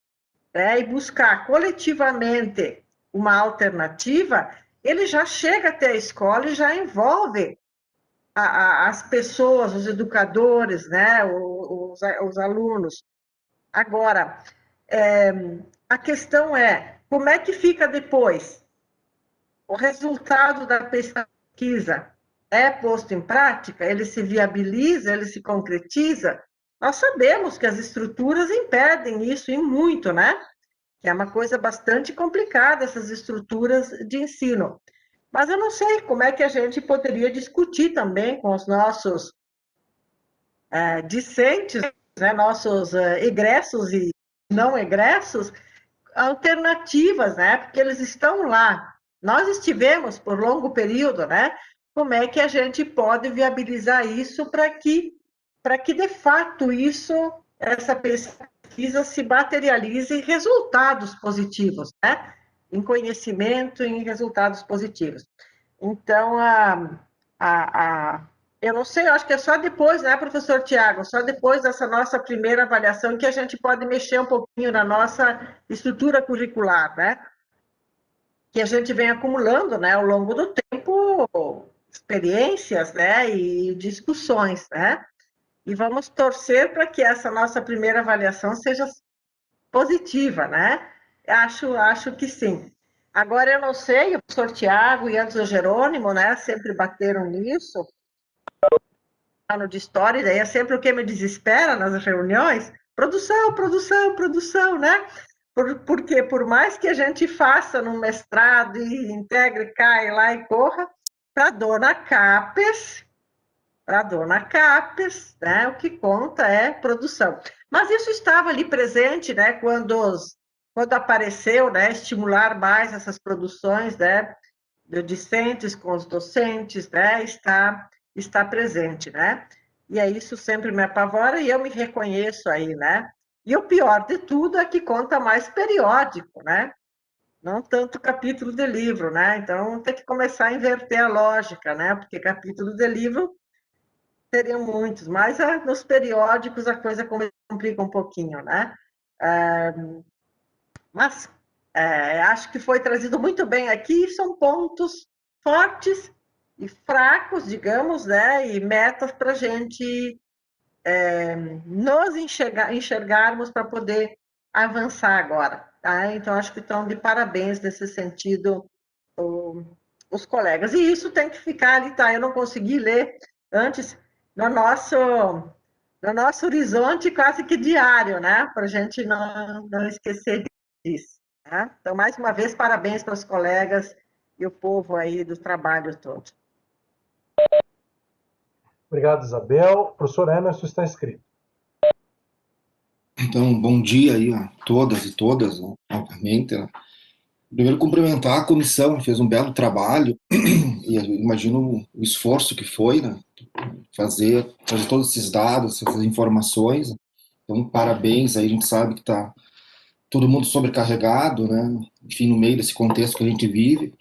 né, e buscar coletivamente uma alternativa, ele já chega até a escola e já envolve as pessoas, os educadores, né, os alunos. Agora, a questão é, como é que fica depois? O resultado da pesquisa é posto em prática? Ele se viabiliza? Ele se concretiza? Nós sabemos que as estruturas impedem isso e muito, né? Que é uma coisa bastante complicada, essas estruturas de ensino. Mas eu não sei como é que a gente poderia discutir também com os nossos discentes, né, nossos egressos e não egressos, alternativas, né? Porque eles estão lá. Nós estivemos por longo período, né? Como é que a gente pode viabilizar isso para que de fato essa pesquisa se materialize em resultados positivos, né? Em conhecimento, em resultados positivos. Então, eu não sei, eu acho que é só depois, né, professor Tiago, só depois dessa nossa primeira avaliação que a gente pode mexer um pouquinho na nossa estrutura curricular, né? Que a gente vem acumulando, né, ao longo do tempo, experiências, né, e discussões, né? E vamos torcer para que essa nossa primeira avaliação seja positiva, né? Acho que sim. Agora, eu não sei, o professor Tiago e antes o Jerônimo, né, sempre bateram nisso, ano de história, e daí é sempre o que me desespera nas reuniões, produção, produção, produção, né? Porque por mais que a gente faça no mestrado e integre, cai lá e corra, para a dona Capes, né, o que conta é produção. Mas isso estava ali presente, né, quando apareceu, né, estimular mais essas produções, né, de discentes com os docentes, né, está presente, né? E é isso sempre me apavora e eu me reconheço aí, né? E o pior de tudo é que conta mais periódico, né? Não tanto capítulo de livro, né? Então tem que começar a inverter a lógica, né? Porque capítulo de livro teriam muitos, mas nos periódicos a coisa complica um pouquinho, né? Mas acho que foi trazido muito bem aqui, são pontos fortes e fracos, digamos, né? E metas para a gente nos enxergarmos para poder avançar agora, tá? Então, acho que estão de parabéns nesse sentido os colegas. E isso tem que ficar ali, tá? Eu não consegui ler antes no nosso horizonte quase que diário, né? Para a gente não esquecer disso. Tá? Então, mais uma vez, parabéns para os colegas e o povo aí do trabalho todo. Obrigado, Isabel. Professor Emerson está inscrito. Então, bom dia aí a todas e todas, né, novamente. Né. Primeiro, cumprimentar a comissão, fez um belo trabalho, e eu imagino o esforço que foi, né, fazer todos esses dados, essas informações. Então, parabéns, aí a gente sabe que está todo mundo sobrecarregado, né? Enfim, no meio desse contexto que a gente vive,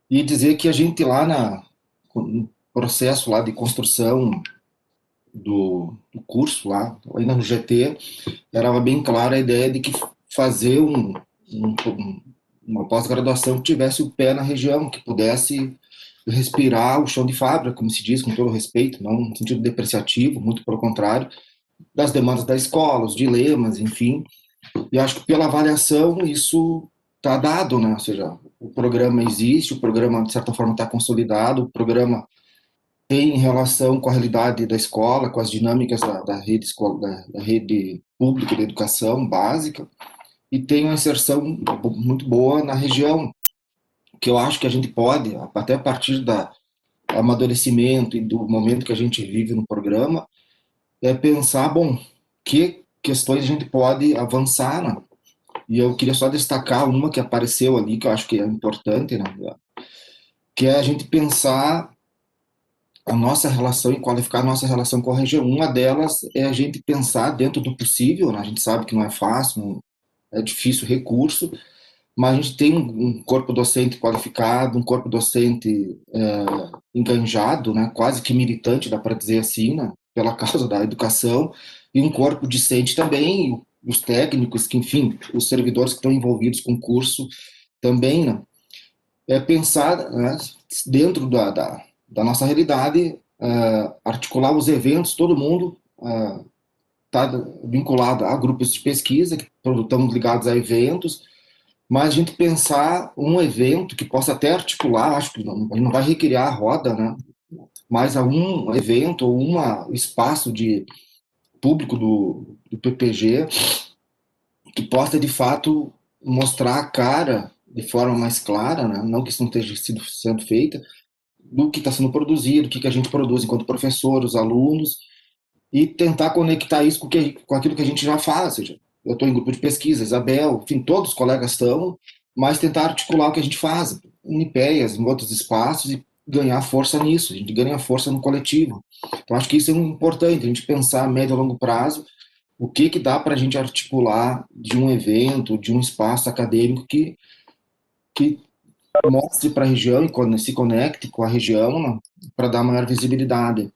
e dizer que a gente lá no processo lá de construção do curso lá, ainda no GT, era bem clara a ideia de que fazer uma pós-graduação que tivesse o pé na região, que pudesse respirar o chão de fábrica, como se diz, com todo respeito, não no sentido depreciativo, muito pelo contrário, das demandas da escola, os dilemas, enfim. E acho que pela avaliação isso está dado, né? Ou seja, o programa existe, o programa de certa forma está consolidado, o programa tem relação com a realidade da escola, com as dinâmicas da rede escola, da rede pública de educação básica, e tem uma inserção muito boa na região, que eu acho que a gente pode, até a partir do amadurecimento e do momento que a gente vive no programa, pensar, bom, que questões a gente pode avançar, né? E eu queria só destacar uma que apareceu ali, que eu acho que é importante, né? Que é a gente pensar a nossa relação e qualificar a nossa relação com a região. Uma delas é a gente pensar dentro do possível, né? A gente sabe que não é fácil, é difícil recurso, mas a gente tem um corpo docente qualificado, um corpo docente enganjado, né? Quase que militante, dá para dizer assim, né? Pela causa da educação, e um corpo discente também, os técnicos, que enfim, os servidores que estão envolvidos com o curso também, né? Pensar, né, dentro da nossa realidade, articular os eventos, todo mundo está vinculado a grupos de pesquisa, que estamos ligados a eventos, mas a gente pensar um evento que possa até articular, acho que não vai recriar a roda, né, mas a um evento ou um espaço de público do PPG que possa, de fato, mostrar a cara de forma mais clara, né, não que isso não esteja sendo feita, do que está sendo produzido, o que a gente produz enquanto professor, os alunos, e tentar conectar isso com aquilo que a gente já faz. Ou seja, eu estou em grupo de pesquisa, Isabel, enfim, todos os colegas estão, mas tentar articular o que a gente faz, em IPEAs, em outros espaços, e ganhar força nisso, a gente ganha força no coletivo. Então, acho que isso é importante, a gente pensar a médio e longo prazo, o que dá para a gente articular de um evento, de um espaço acadêmico que mostre para a região e se conecte com a região, né, para dar maior visibilidade.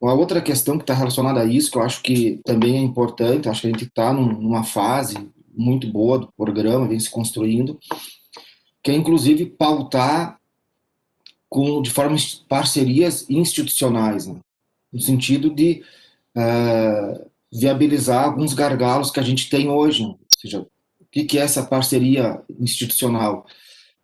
Uma outra questão que está relacionada a isso, que eu acho que também é importante, acho que a gente está numa fase muito boa do programa, vem se construindo, que é inclusive pautar de forma parcerias institucionais, né, no sentido de viabilizar alguns gargalos que a gente tem hoje. Né, ou seja, o que é essa parceria institucional?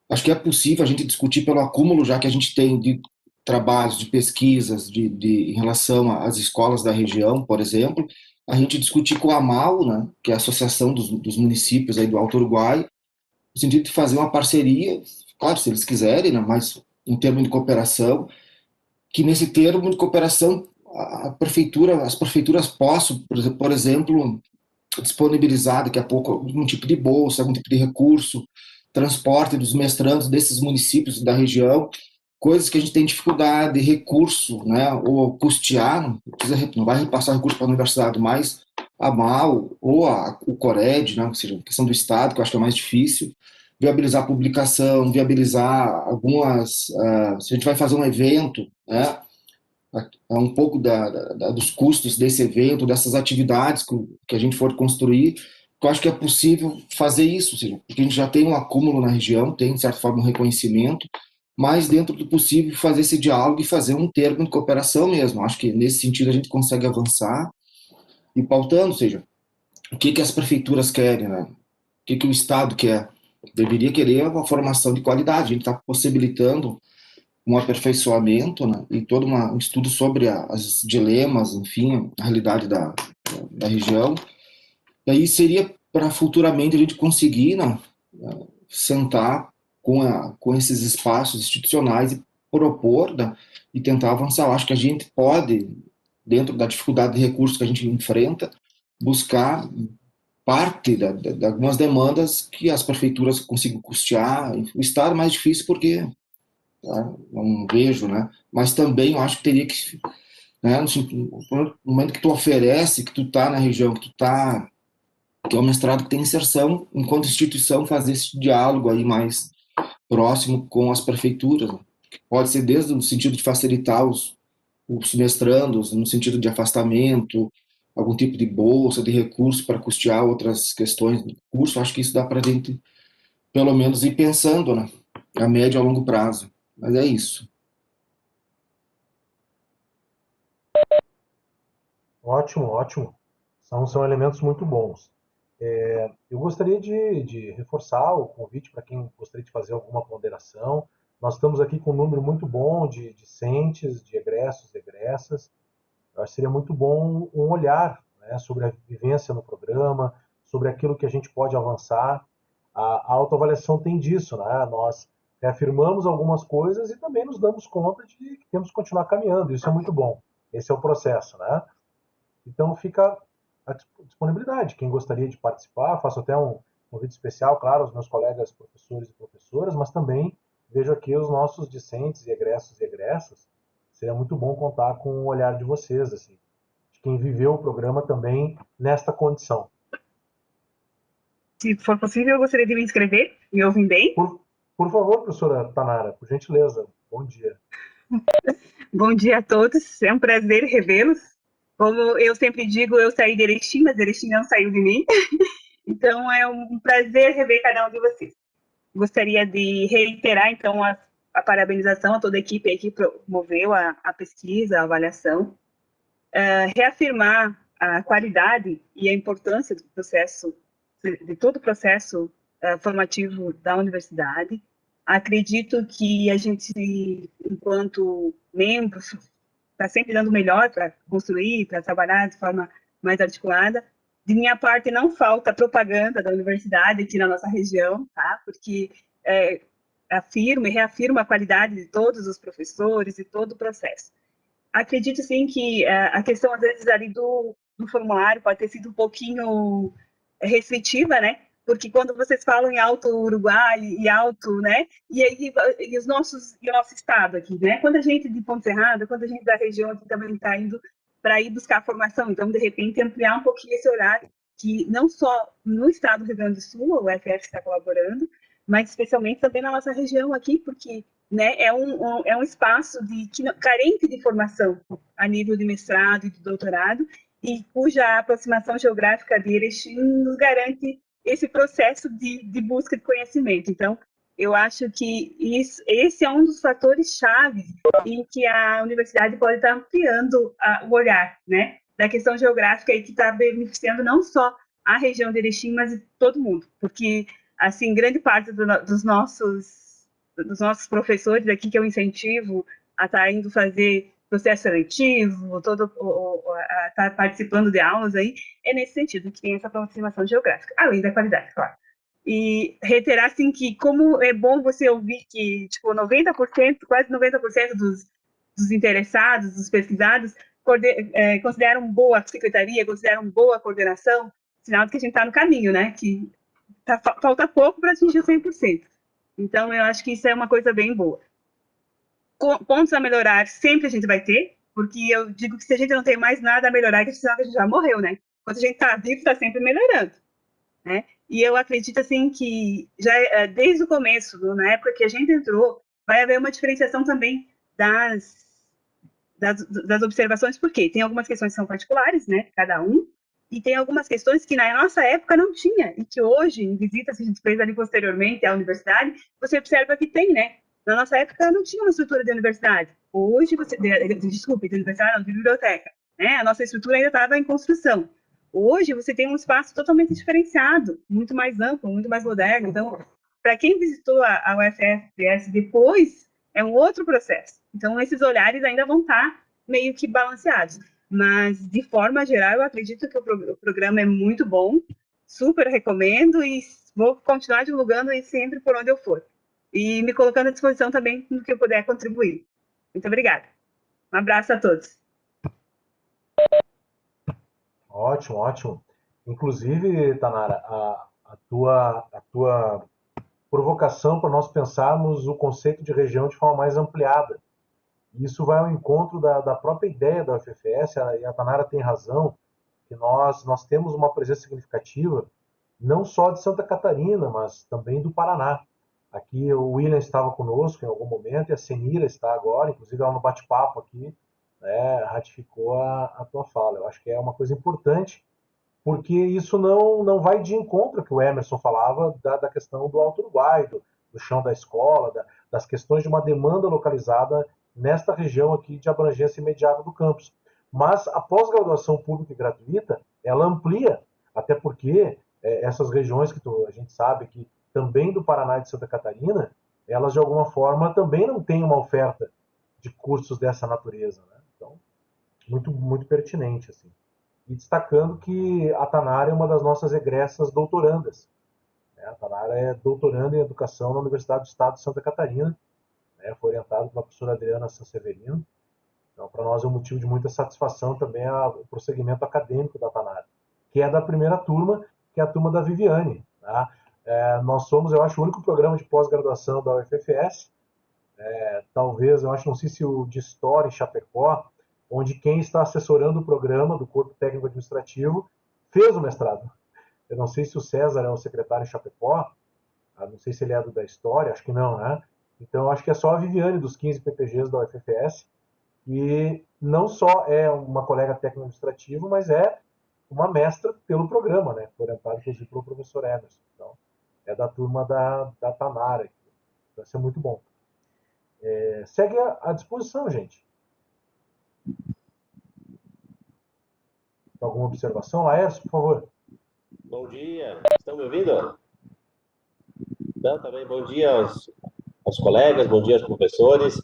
Acho que é possível a gente discutir pelo acúmulo já que a gente tem de trabalhos, de pesquisas em relação às escolas da região, por exemplo, a gente discutir com a AMAL, né, que é a Associação dos Municípios aí do Alto Uruguai, no sentido de fazer uma parceria, claro, se eles quiserem, né, mas em termos de cooperação, que nesse termo de cooperação as prefeituras possam, por exemplo, disponibilizar daqui a pouco algum tipo de bolsa, algum tipo de recurso, transporte dos mestrandos desses municípios da região, coisas que a gente tem dificuldade, recurso, né, ou custear, não vai repassar recurso para a universidade, mas a MAL ou o CORED, né, ou seja, a questão do Estado, que eu acho que é mais difícil, viabilizar a publicação, viabilizar algumas, se a gente vai fazer um evento, né, um pouco dos custos desse evento, dessas atividades que a gente for construir, eu acho que é possível fazer isso, ou seja, porque a gente já tem um acúmulo na região, tem, de certa forma, um reconhecimento, mas dentro do possível fazer esse diálogo e fazer um termo de cooperação mesmo. Acho que nesse sentido a gente consegue avançar e pautando, ou seja, o que as prefeituras querem, né? O que o Estado quer? Deveria querer uma formação de qualidade, a gente está possibilitando um aperfeiçoamento, né, e todo um estudo sobre as dilemas, enfim, a realidade da região. E aí seria para futuramente a gente conseguir, né, sentar com esses espaços institucionais e propor, né, e tentar avançar. Eu acho que a gente pode, dentro da dificuldade de recursos que a gente enfrenta, buscar parte de algumas demandas que as prefeituras consigam custear. O Estado é mais difícil porque não vejo, né? Mas também eu acho que teria que, né, no momento que tu oferece, que tu tá na região, que tu tá que é um mestrado que tem inserção, enquanto instituição, fazer esse diálogo aí mais próximo com as prefeituras. Pode ser desde o sentido de facilitar os mestrandos, no sentido de afastamento, algum tipo de bolsa, de recurso para custear outras questões do curso. Acho que isso dá para a gente, pelo menos, ir pensando, né, a médio e a longo prazo. Mas é isso. Ótimo, ótimo. São elementos muito bons. Eu gostaria de reforçar o convite para quem gostaria de fazer alguma ponderação. Nós estamos aqui com um número muito bom de discentes, de egressos, egressas. Eu acho que seria muito bom um olhar, né, sobre a vivência no programa, sobre aquilo que a gente pode avançar. A autoavaliação tem disso, né? Nós reafirmamos algumas coisas e também nos damos conta de que temos que continuar caminhando. Isso é muito bom. Esse é o processo, né? Então fica à disponibilidade. Quem gostaria de participar, faço até um convite especial, claro, aos meus colegas professores e professoras, mas também vejo aqui os nossos discentes e egressos e egressas. Seria muito bom contar com o olhar de vocês, assim, de quem viveu o programa também nesta condição. Se for possível, eu gostaria de me inscrever. Me ouvem bem? Por favor, professora Tanara, por gentileza. Bom dia. Bom dia a todos. É um prazer revê-los. Como eu sempre digo, eu saí de Erechim, mas Erechim não saiu de mim. Então, é um prazer rever cada um de vocês. Gostaria de reiterar, então, a parabenização a toda a equipe que promoveu a pesquisa, a avaliação, reafirmar a qualidade e a importância do processo, de todo o processo formativo da universidade. Acredito que a gente, enquanto membros, está sempre dando o melhor para construir, para trabalhar de forma mais articulada. De minha parte, não falta propaganda da universidade aqui na nossa região, tá? Porque afirma e reafirma a qualidade de todos os professores e todo o processo. Acredito, sim, que a questão, às vezes, ali do formulário pode ter sido um pouquinho restritiva, né? Porque quando vocês falam em Alto Uruguai e Alto, né? E o nosso estado aqui, né? Quando a gente de Ponte Serrada, quando a gente da região aqui também está indo para ir buscar formação, então, de repente, ampliar um pouquinho esse horário, que não só no estado do Rio Grande do Sul, o UFF está colaborando, mas especialmente também na nossa região aqui, porque, né, é um espaço carente de formação a nível de mestrado e de doutorado, e cuja aproximação geográfica de Erechim nos garante esse processo de busca de conhecimento. Então, eu acho que esse é um dos fatores chave em que a universidade pode estar ampliando o olhar, né, da questão geográfica e que está beneficiando não só a região de Erechim, mas de todo mundo, porque, assim, grande parte dos nossos professores aqui, que eu incentivo a estar indo fazer processo seletivo, a estar participando de aulas aí, é nesse sentido, que tem essa aproximação geográfica, além da qualidade, claro. E reiterar, assim, que como é bom você ouvir que, tipo, 90%, quase 90% dos interessados, dos pesquisados, consideram boa a secretaria, consideram boa a coordenação, sinal de que a gente está no caminho, né? Que falta pouco para atingir o 100%. Então, eu acho que isso é uma coisa bem boa. Pontos a melhorar sempre a gente vai ter, porque eu digo que se a gente não tem mais nada a melhorar, que a gente já morreu, né? Quando a gente está vivo, está sempre melhorando, né? E eu acredito, assim, que já desde o começo, na época que a gente entrou, vai haver uma diferenciação também das observações, porque tem algumas questões que são particulares, né, cada um, e tem algumas questões que na nossa época não tinha, e que hoje, em visitas que a gente fez ali posteriormente à universidade, você observa que tem, né? Na nossa época não tinha uma estrutura de universidade. Hoje de universidade não, de biblioteca, né? A nossa estrutura ainda estava em construção. Hoje você tem um espaço totalmente diferenciado, muito mais amplo, muito mais moderno. Então, para quem visitou a UFFS depois, é um outro processo. Então, esses olhares ainda vão estar meio que balanceados. Mas, de forma geral, eu acredito que o programa é muito bom, super recomendo e vou continuar divulgando isso sempre por onde eu for. E me colocando à disposição também no que eu puder contribuir. Muito obrigada. Um abraço a todos. Ótimo, ótimo. Inclusive, Tanara, a tua provocação para nós pensarmos o conceito de região de forma mais ampliada. Isso vai ao encontro da própria ideia da UFFS, e a Tanara tem razão, que nós temos uma presença significativa não só de Santa Catarina, mas também do Paraná. Aqui o William estava conosco em algum momento e a Senira está agora, inclusive ela no bate-papo aqui, né, ratificou a tua fala. Eu acho que é uma coisa importante, porque isso não vai de encontro ao que o Emerson falava da questão do Alto Uruguai, do chão da escola, das questões de uma demanda localizada nesta região aqui de abrangência imediata do campus. Mas a pós-graduação pública e gratuita, ela amplia, até porque essas regiões que a gente sabe que também do Paraná e de Santa Catarina, elas de alguma forma também não têm uma oferta de cursos dessa natureza, né? Então, muito, muito pertinente, assim. E destacando que a Tanara é uma das nossas egressas doutorandas. A Tanara é doutoranda em Educação na Universidade do Estado de Santa Catarina, né? Foi orientada pela professora Adriana Sanseverino. Então, para nós é um motivo de muita satisfação também o prosseguimento acadêmico da Tanara, que é da primeira turma, que é a turma da Viviane. Tá? Nós somos, eu acho, o único programa de pós-graduação da UFFS, talvez, eu acho, não sei se o de História em Chapecó, onde quem está assessorando o programa do Corpo Técnico Administrativo fez o mestrado. Eu não sei se o César é o secretário em Chapecó, não sei se ele é da História, acho que não, né? Então, eu acho que é só a Viviane dos 15 PPGs da UFFS, que não só é uma colega técnico-administrativa, mas é uma mestra pelo programa, né? Foi orientada, inclusive, pelo professor Emerson. Então, é da turma da Tanara. Vai ser muito bom. Segue à disposição, gente. Alguma observação? Laércio, por favor. Bom dia. Estão me ouvindo? Não, também bom dia aos colegas, bom dia aos professores.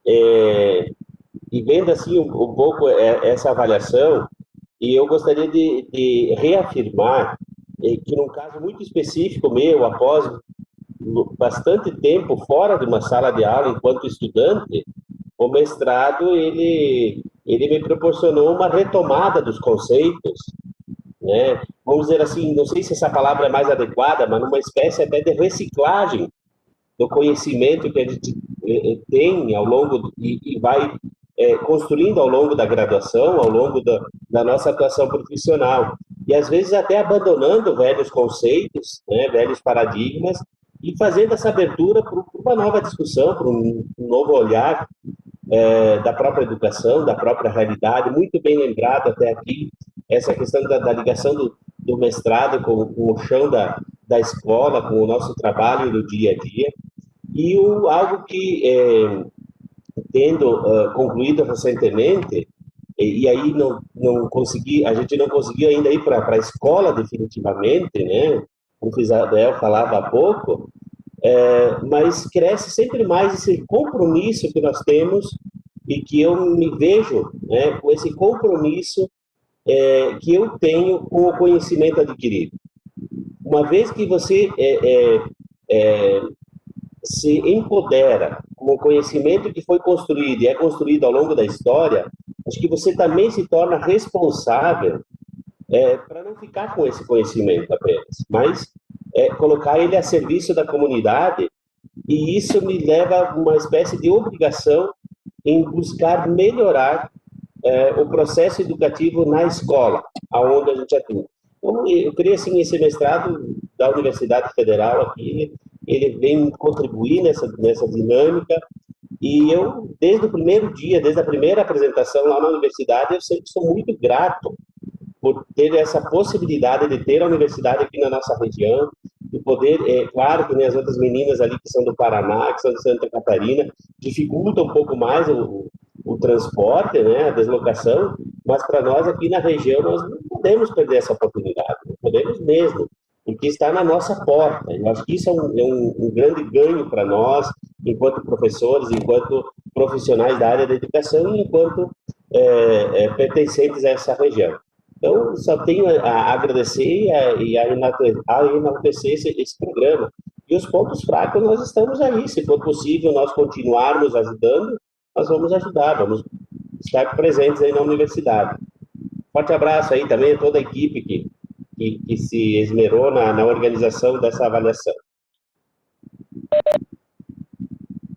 E vendo assim um pouco essa avaliação, e eu gostaria de reafirmar que num caso muito específico meu, após bastante tempo fora de uma sala de aula enquanto estudante, o mestrado ele me proporcionou uma retomada dos conceitos, né? Vamos dizer assim, não sei se essa palavra é mais adequada, mas uma espécie até de reciclagem do conhecimento que a gente tem ao longo e vai construindo ao longo da graduação, ao longo da nossa atuação profissional. E às vezes até abandonando velhos conceitos, né, velhos paradigmas, e fazendo essa abertura para uma nova discussão, para um novo olhar da própria educação, da própria realidade. Muito bem lembrado até aqui essa questão da ligação do mestrado com o chão da escola, com o nosso trabalho do dia a dia. E algo que, tendo concluído recentemente, e aí não consegui, a gente não conseguiu ainda ir para a escola definitivamente, né? Como o Isabel falava há pouco, mas cresce sempre mais esse compromisso que nós temos e que eu me vejo, né, com esse compromisso que eu tenho com o conhecimento adquirido. Uma vez que você se empodera com o conhecimento que foi construído e é construído ao longo da história, acho que você também se torna responsável para não ficar com esse conhecimento apenas, mas colocar ele a serviço da comunidade, e isso me leva a uma espécie de obrigação em buscar melhorar o processo educativo na escola, aonde a gente atua. Então, eu creio assim, esse mestrado da Universidade Federal aqui, ele vem contribuir nessa dinâmica, e eu, desde o primeiro dia, desde a primeira apresentação lá na universidade, eu sempre sou muito grato por ter essa possibilidade de ter a universidade aqui na nossa região, de poder, claro que nem as outras meninas ali que são do Paraná, que são de Santa Catarina, dificulta um pouco mais o transporte, né, a deslocação, mas para nós aqui na região nós não podemos perder essa oportunidade, não podemos mesmo, porque está na nossa porta. Eu acho que isso é um grande ganho para nós, enquanto professores, enquanto profissionais da área da educação e enquanto pertencentes a essa região. Então, só tenho a agradecer e a enaltecer esse programa. E os pontos fracos nós estamos aí. Se for possível nós continuarmos ajudando, nós vamos ajudar, vamos estar presentes aí na universidade. Forte abraço aí também a toda a equipe que se esmerou na organização dessa avaliação.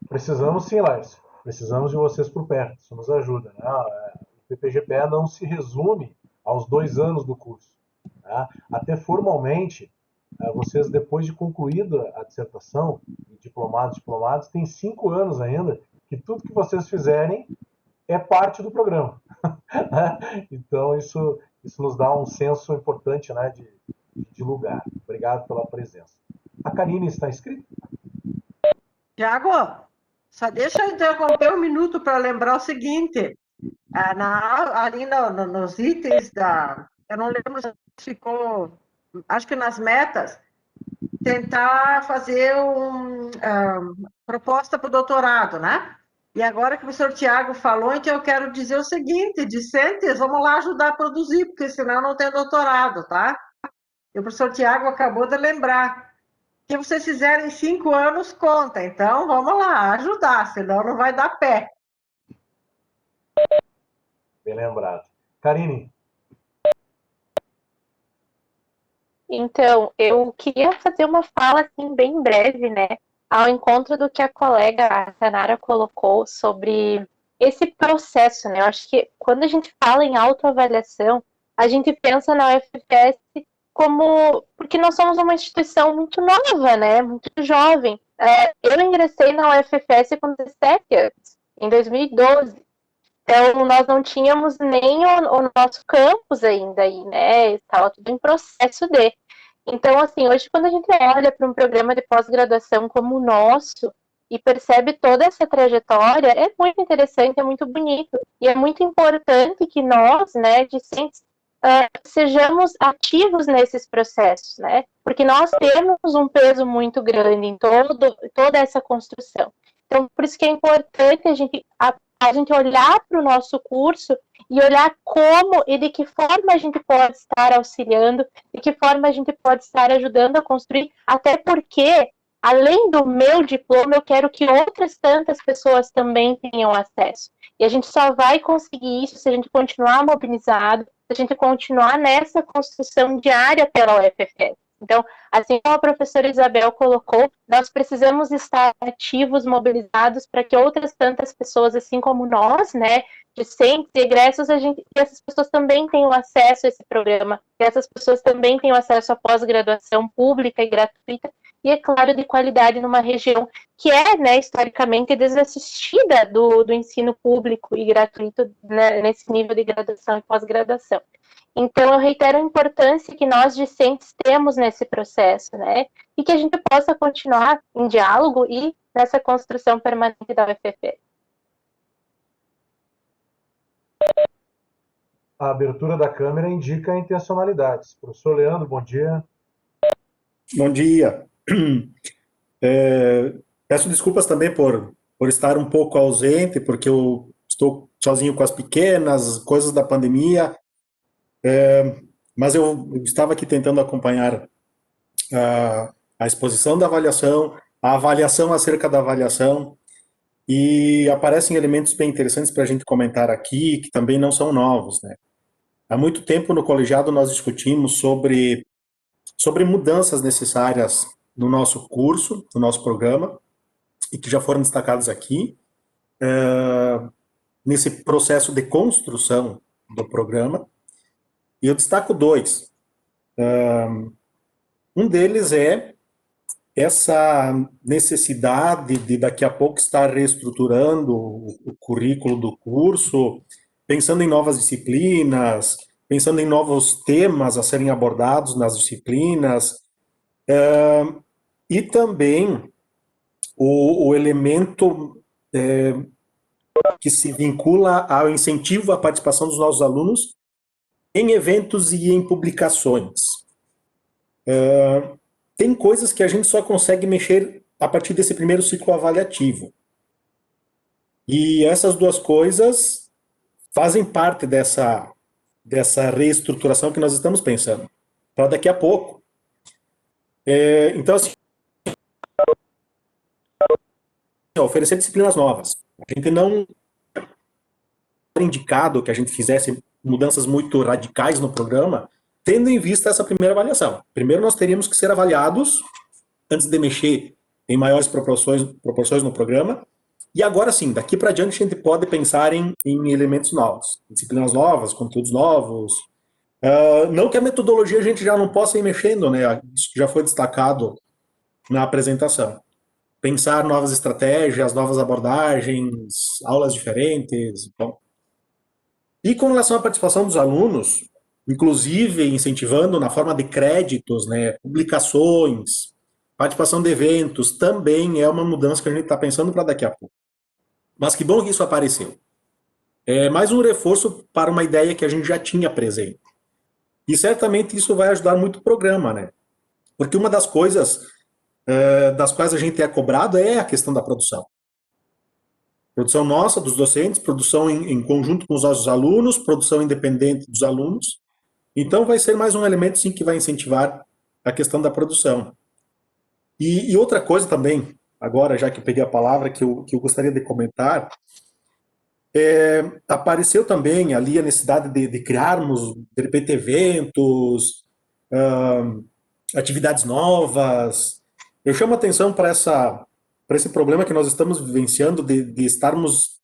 Precisamos sim, Laércio. Precisamos de vocês por perto. Isso nos ajuda, né? O PPGPE não se resume aos 2 anos do curso. Tá? Até formalmente, vocês, depois de concluída a dissertação, diplomados, tem 5 anos ainda, que tudo que vocês fizerem é parte do programa. Então, isso nos dá um senso importante, né, de lugar. Obrigado pela presença. A Karine está inscrita? Tiago, só deixa eu interromper um minuto para lembrar o seguinte. Ali nos itens eu não lembro se ficou, acho que nas metas, tentar fazer proposta para o doutorado, né? E agora que o professor Tiago falou, então eu quero dizer o seguinte, discentes, vamos lá ajudar a produzir, porque senão não tem doutorado, tá? E o professor Tiago acabou de lembrar. O que vocês fizerem em 5 anos, conta. Então, vamos lá, ajudar, senão não vai dar pé. Bem lembrado. Karine. Então, eu queria fazer uma fala, assim, bem breve, né? Ao encontro do que a colega, a Tanara, colocou sobre esse processo, né? Eu acho que quando a gente fala em autoavaliação, a gente pensa na UFPS porque nós somos uma instituição muito nova, né? Muito jovem. Eu ingressei na UFPS com 17 anos, em 2012. Então, nós não tínhamos nem o nosso campus ainda aí, né? Estava tudo em processo de. Então, assim, hoje quando a gente olha para um programa de pós-graduação como o nosso e percebe toda essa trajetória, é muito interessante, é muito bonito. E é muito importante que nós, né, discentes, sejamos ativos nesses processos, né? Porque nós temos um peso muito grande em toda essa construção. Então, por isso que é importante a gente olhar para o nosso curso e olhar como e de que forma a gente pode estar auxiliando, de que forma a gente pode estar ajudando a construir, até porque, além do meu diploma, eu quero que outras tantas pessoas também tenham acesso. E a gente só vai conseguir isso se a gente continuar mobilizado, se a gente continuar nessa construção diária pela UFPS. Então, assim como a professora Isabel colocou, nós precisamos estar ativos, mobilizados, para que outras tantas pessoas, assim como nós, né, discentes e egressos, que essas pessoas também tenham acesso a esse programa, que essas pessoas também tenham acesso à pós-graduação pública e gratuita, e, é claro, de qualidade numa região que é, né, historicamente desassistida do ensino público e gratuito, né, nesse nível de graduação e pós-graduação. Então, eu reitero a importância que nós, discentes, temos nesse processo, né? E que a gente possa continuar em diálogo e nessa construção permanente da UFP. A abertura da câmera indica intencionalidades. Professor Leandro, bom dia. Bom dia. Peço desculpas também por estar um pouco ausente, porque eu estou sozinho com as pequenas, coisas da pandemia. Mas eu estava aqui tentando acompanhar a exposição da avaliação, a avaliação acerca da avaliação, e aparecem elementos bem interessantes para a gente comentar aqui, que também não são novos, né? Há muito tempo no colegiado nós discutimos sobre mudanças necessárias no nosso curso, no nosso programa, e que já foram destacadas aqui, nesse processo de construção do programa. E eu destaco 2. Um deles é essa necessidade de daqui a pouco estar reestruturando o currículo do curso, pensando em novas disciplinas, pensando em novos temas a serem abordados nas disciplinas, e também o elemento que se vincula ao incentivo à participação dos nossos alunos em eventos e em publicações. Tem coisas que a gente só consegue mexer a partir desse primeiro ciclo avaliativo. E essas 2 coisas fazem parte dessa reestruturação que nós estamos pensando, para daqui a pouco. Então, assim, oferecer disciplinas novas. A gente não indicado que a gente fizesse mudanças muito radicais no programa, tendo em vista essa primeira avaliação. Primeiro, nós teríamos que ser avaliados antes de mexer em maiores proporções no programa, e agora sim, daqui para diante a gente pode pensar em elementos novos, disciplinas novas, conteúdos novos, Não que a metodologia a gente já não possa ir mexendo, né? Isso já foi destacado na apresentação. Pensar novas estratégias, novas abordagens, aulas diferentes. Bom. E com relação à participação dos alunos, inclusive incentivando na forma de créditos, né, publicações, participação de eventos, também é uma mudança que a gente está pensando para daqui a pouco. Mas que bom que isso apareceu. É mais um reforço para uma ideia que a gente já tinha presente. E certamente isso vai ajudar muito o programa, né? Porque uma das coisas das quais a gente é cobrado é a questão da produção. Produção nossa, dos docentes, produção em conjunto com os nossos alunos, produção independente dos alunos. Então vai ser mais um elemento, sim, que vai incentivar a questão da produção. E outra coisa também, agora já que eu peguei a palavra, que eu gostaria de comentar, apareceu também ali a necessidade de criarmos, de repente, eventos, atividades novas. Eu chamo a atenção para esse problema que nós estamos vivenciando de estarmos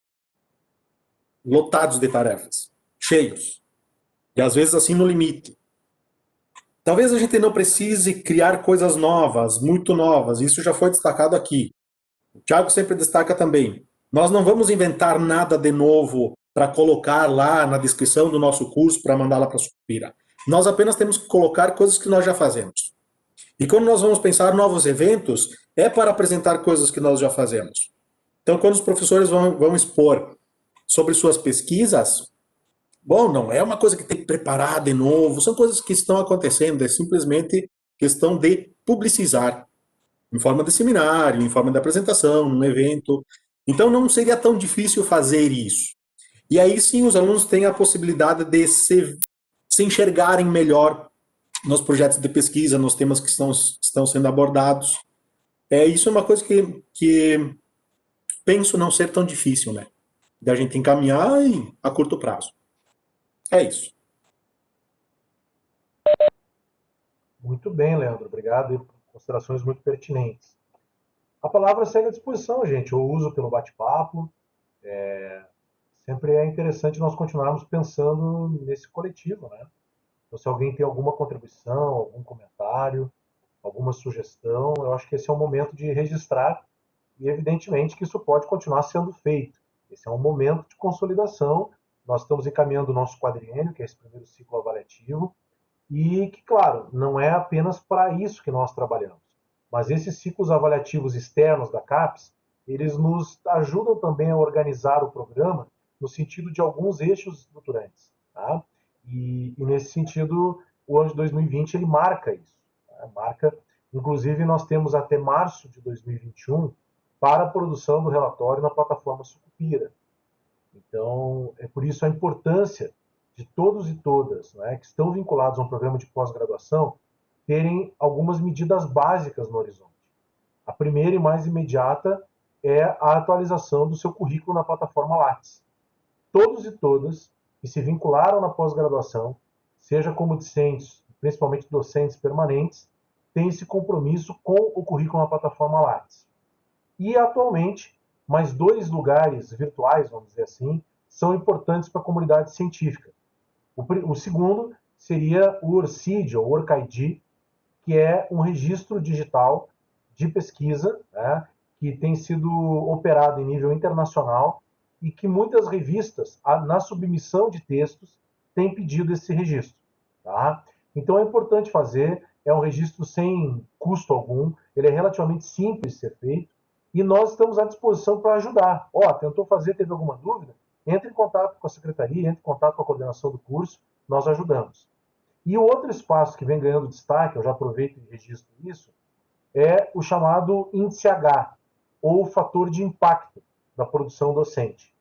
lotados de tarefas, cheios, e às vezes assim no limite. Talvez a gente não precise criar coisas novas, muito novas, isso já foi destacado aqui. O Thiago sempre destaca também. Nós não vamos inventar nada de novo para colocar lá na descrição do nosso curso para mandar lá para a Sucupira. Nós apenas temos que colocar coisas que nós já fazemos. E quando nós vamos pensar novos eventos, é para apresentar coisas que nós já fazemos. Então, quando os professores vão expor sobre suas pesquisas, bom, não é uma coisa que tem que preparar de novo, são coisas que estão acontecendo, é simplesmente questão de publicizar, em forma de seminário, em forma de apresentação, num evento. Então, não seria tão difícil fazer isso. E aí sim os alunos têm a possibilidade de se enxergarem melhor nos projetos de pesquisa, nos temas que estão sendo abordados. Isso é uma coisa que penso não ser tão difícil, né? Da gente encaminhar a curto prazo. É isso. Muito bem, Leandro. Obrigado por considerações muito pertinentes. A palavra segue à disposição, gente. Eu uso pelo bate-papo. Sempre é interessante nós continuarmos pensando nesse coletivo, né? Então, se alguém tem alguma contribuição, algum comentário, alguma sugestão, eu acho que esse é o momento de registrar e, evidentemente, que isso pode continuar sendo feito. Esse é um momento de consolidação. Nós estamos encaminhando o nosso quadriênio, que é esse primeiro ciclo avaliativo, e que, claro, não é apenas para isso que nós trabalhamos, mas esses ciclos avaliativos externos da CAPES, eles nos ajudam também a organizar o programa no sentido de alguns eixos estruturantes, tá? E nesse sentido, o ano de 2020 ele marca isso. Tá? Marca, inclusive, nós temos até março de 2021 para a produção do relatório na plataforma Sucupira. Então, é por isso a importância de todos e todas, né, que estão vinculados a um programa de pós-graduação terem algumas medidas básicas no horizonte. A primeira e mais imediata é a atualização do seu currículo na plataforma Lattes. Todos e todas que se vincularam na pós-graduação, seja como discentes, principalmente docentes permanentes, têm esse compromisso com o currículo na plataforma Lattes. E, atualmente, mais 2 lugares virtuais, vamos dizer assim, são importantes para a comunidade científica. O segundo seria o ORCID, ou ORCID, que é um registro digital de pesquisa, né, que tem sido operado em nível internacional e que muitas revistas, na submissão de textos, têm pedido esse registro. Tá? Então é importante fazer, é um registro sem custo algum, ele é relativamente simples de ser feito, e nós estamos à disposição para ajudar. Tentou fazer, teve alguma dúvida? Entre em contato com a secretaria, entre em contato com a coordenação do curso, nós ajudamos. E o outro espaço que vem ganhando destaque, eu já aproveito e registro isso, é o chamado índice H, ou fator de impacto da produção docente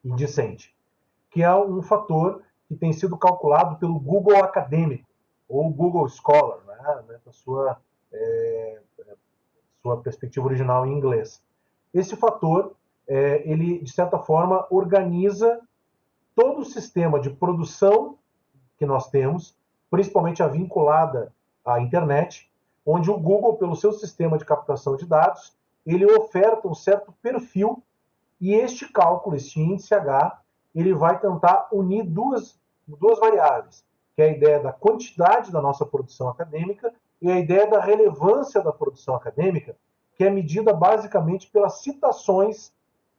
e discente, que é um fator que tem sido calculado pelo Google Acadêmico, ou Google Scholar, né, da sua perspectiva original em inglês. Esse fator, ele, de certa forma, organiza todo o sistema de produção que nós temos, principalmente a vinculada à internet, onde o Google, pelo seu sistema de captação de dados, ele oferta um certo perfil, e este cálculo, este índice H, ele vai tentar unir duas variáveis, que é a ideia da quantidade da nossa produção acadêmica, e a ideia da relevância da produção acadêmica, que é medida basicamente pelas citações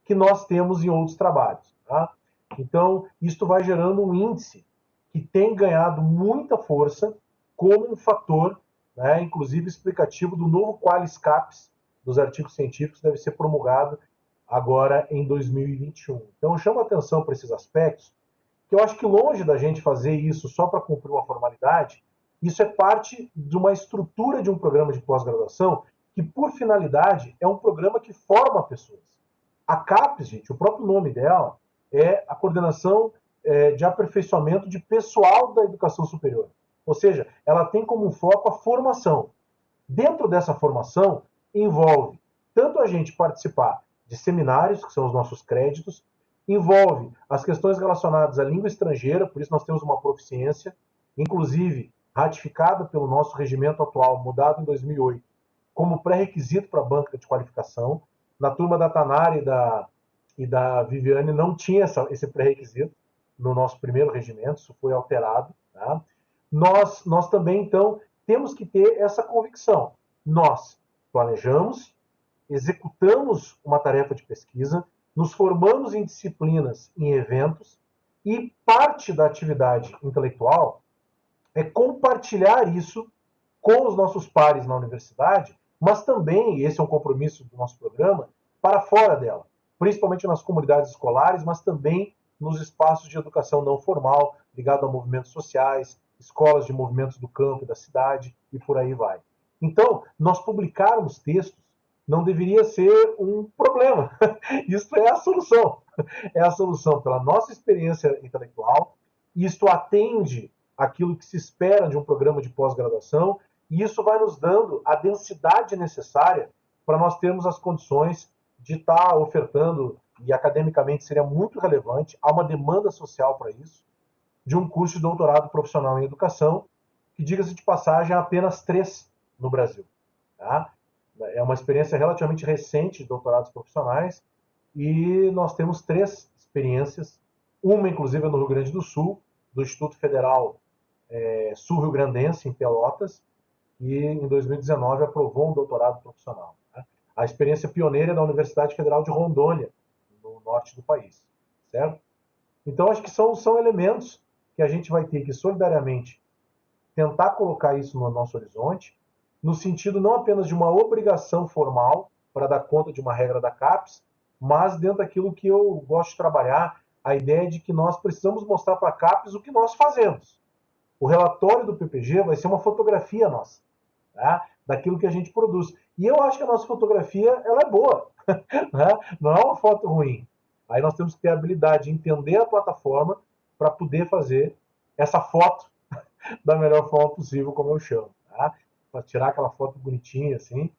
que nós temos em outros trabalhos. Tá? Então, isto vai gerando um índice que tem ganhado muita força como um fator, né, inclusive explicativo do novo Qualis CAPES dos artigos científicos, deve ser promulgado agora em 2021. Então, eu chamo a atenção para esses aspectos, que eu acho que longe da gente fazer isso só para cumprir uma formalidade, isso é parte de uma estrutura de um programa de pós-graduação que, por finalidade, é um programa que forma pessoas. A CAPES, gente, o próprio nome dela é a Coordenação de Aperfeiçoamento de Pessoal da Educação Superior. Ou seja, ela tem como foco a formação. Dentro dessa formação, envolve tanto a gente participar de seminários, que são os nossos créditos, envolve as questões relacionadas à língua estrangeira, por isso nós temos uma proficiência, inclusive ratificada pelo nosso regimento atual, mudado em 2008, como pré-requisito para a banca de qualificação. Na turma da Tanara e da Viviane não tinha esse pré-requisito no nosso primeiro regimento, isso foi alterado. Tá? Nós também, então, temos que ter essa convicção. Nós planejamos, executamos uma tarefa de pesquisa, nos formamos em disciplinas, em eventos, e parte da atividade intelectual é compartilhar isso com os nossos pares na universidade, mas também, e esse é um compromisso do nosso programa, para fora dela, principalmente nas comunidades escolares, mas também nos espaços de educação não formal, ligado a movimentos sociais, escolas de movimentos do campo e da cidade, e por aí vai. Então, nós publicarmos textos não deveria ser um problema. Isso é a solução. É a solução pela nossa experiência intelectual. Isto atende aquilo que se espera de um programa de pós-graduação, e isso vai nos dando a densidade necessária para nós termos as condições de estar ofertando, e academicamente seria muito relevante, há uma demanda social para isso, de um curso de doutorado profissional em educação, que, diga-se de passagem, há apenas 3 no Brasil. Tá? É uma experiência relativamente recente de doutorados profissionais, e nós temos 3 experiências, uma inclusive no Rio Grande do Sul, do Instituto Federal Sul-Rio Grandense, em Pelotas, e em 2019 aprovou um doutorado profissional. Né? A experiência pioneira é da Universidade Federal de Rondônia, no norte do país. Certo? Então, acho que são elementos que a gente vai ter que, solidariamente, tentar colocar isso no nosso horizonte, no sentido não apenas de uma obrigação formal para dar conta de uma regra da CAPES, mas dentro daquilo que eu gosto de trabalhar, a ideia de que nós precisamos mostrar para a CAPES o que nós fazemos. O relatório do PPG vai ser uma fotografia nossa, tá? Daquilo que a gente produz. E eu acho que a nossa fotografia ela é boa, né? Não é uma foto ruim. Aí nós temos que ter a habilidade de entender a plataforma para poder fazer essa foto da melhor forma possível, como eu chamo. Tá? Para tirar aquela foto bonitinha, assim,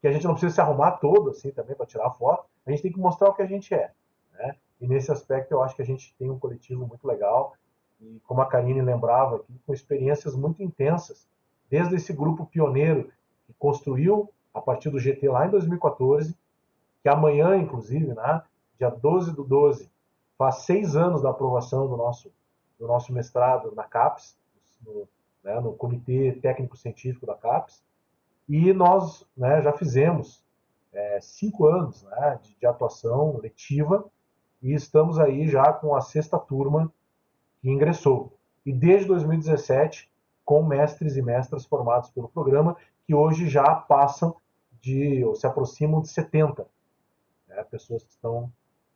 que a gente não precisa se arrumar todo, assim, também para tirar a foto. A gente tem que mostrar o que a gente é. Né? E nesse aspecto eu acho que a gente tem um coletivo muito legal, e como a Karine lembrava aqui, com experiências muito intensas, desde esse grupo pioneiro que construiu, a partir do GT lá em 2014, que amanhã, inclusive, né, dia 12/12, faz 6 anos da aprovação do nosso mestrado na CAPES, no Comitê Técnico Científico da CAPES, e nós, né, já fizemos 5 anos, né, de atuação letiva, e estamos aí já com a 6ª turma que ingressou. E desde 2017, com mestres e mestras formados pelo programa, que hoje já passam ou se aproximam de 70, né, pessoas que estão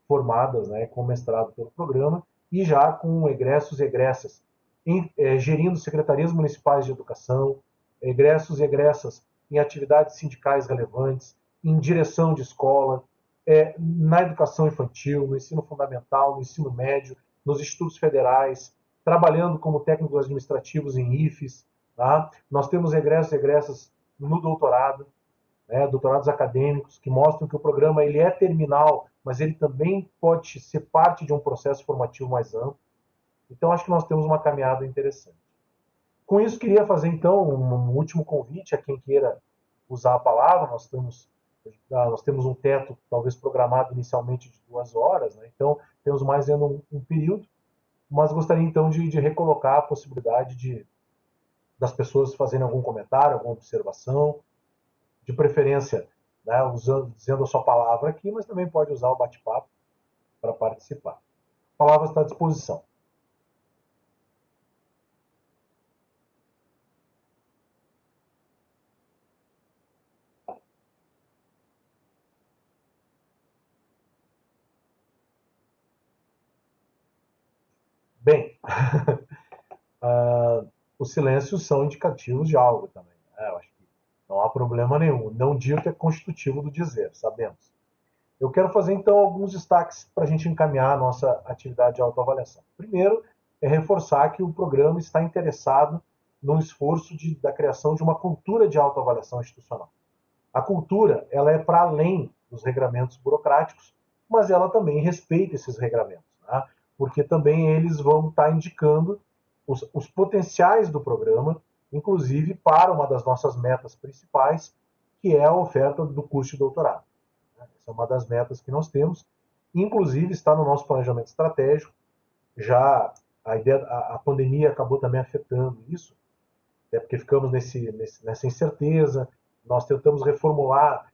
formadas, né, com mestrado pelo programa, e já com egressos e egressas, gerindo secretarias municipais de educação, egressos e egressas em atividades sindicais relevantes, em direção de escola, na educação infantil, no ensino fundamental, no ensino médio, nos institutos federais, trabalhando como técnicos administrativos em IFES. Tá? Nós temos egressos e egressas no doutorado, né, doutorados acadêmicos, que mostram que o programa ele é terminal, mas ele também pode ser parte de um processo formativo mais amplo. Então, acho que nós temos uma caminhada interessante. Com isso, queria fazer, então, um último convite a quem queira usar a palavra. Nós temos um teto, talvez programado inicialmente de 2 horas, né? Então temos mais ainda um período. mas gostaria então de recolocar a possibilidade das pessoas fazerem algum comentário, alguma observação, de preferência, né, dizendo a sua palavra aqui, mas também pode usar o bate-papo para participar. A palavra está à disposição. Bem, os silêncios são indicativos de algo também. Né? Eu acho que não há problema nenhum. Não digo que é constitutivo do dizer, sabemos. Eu quero fazer, então, alguns destaques para a gente encaminhar a nossa atividade de autoavaliação. Primeiro, é reforçar que o programa está interessado no esforço da criação de uma cultura de autoavaliação institucional. A cultura, ela é para além dos regramentos burocráticos, mas ela também respeita esses regramentos, né? Porque também eles vão estar indicando os potenciais do programa, inclusive para uma das nossas metas principais, que é a oferta do curso de doutorado. Essa é uma das metas que nós temos, inclusive está no nosso planejamento estratégico. Já a pandemia acabou também afetando isso, até porque ficamos nessa incerteza. Nós tentamos reformular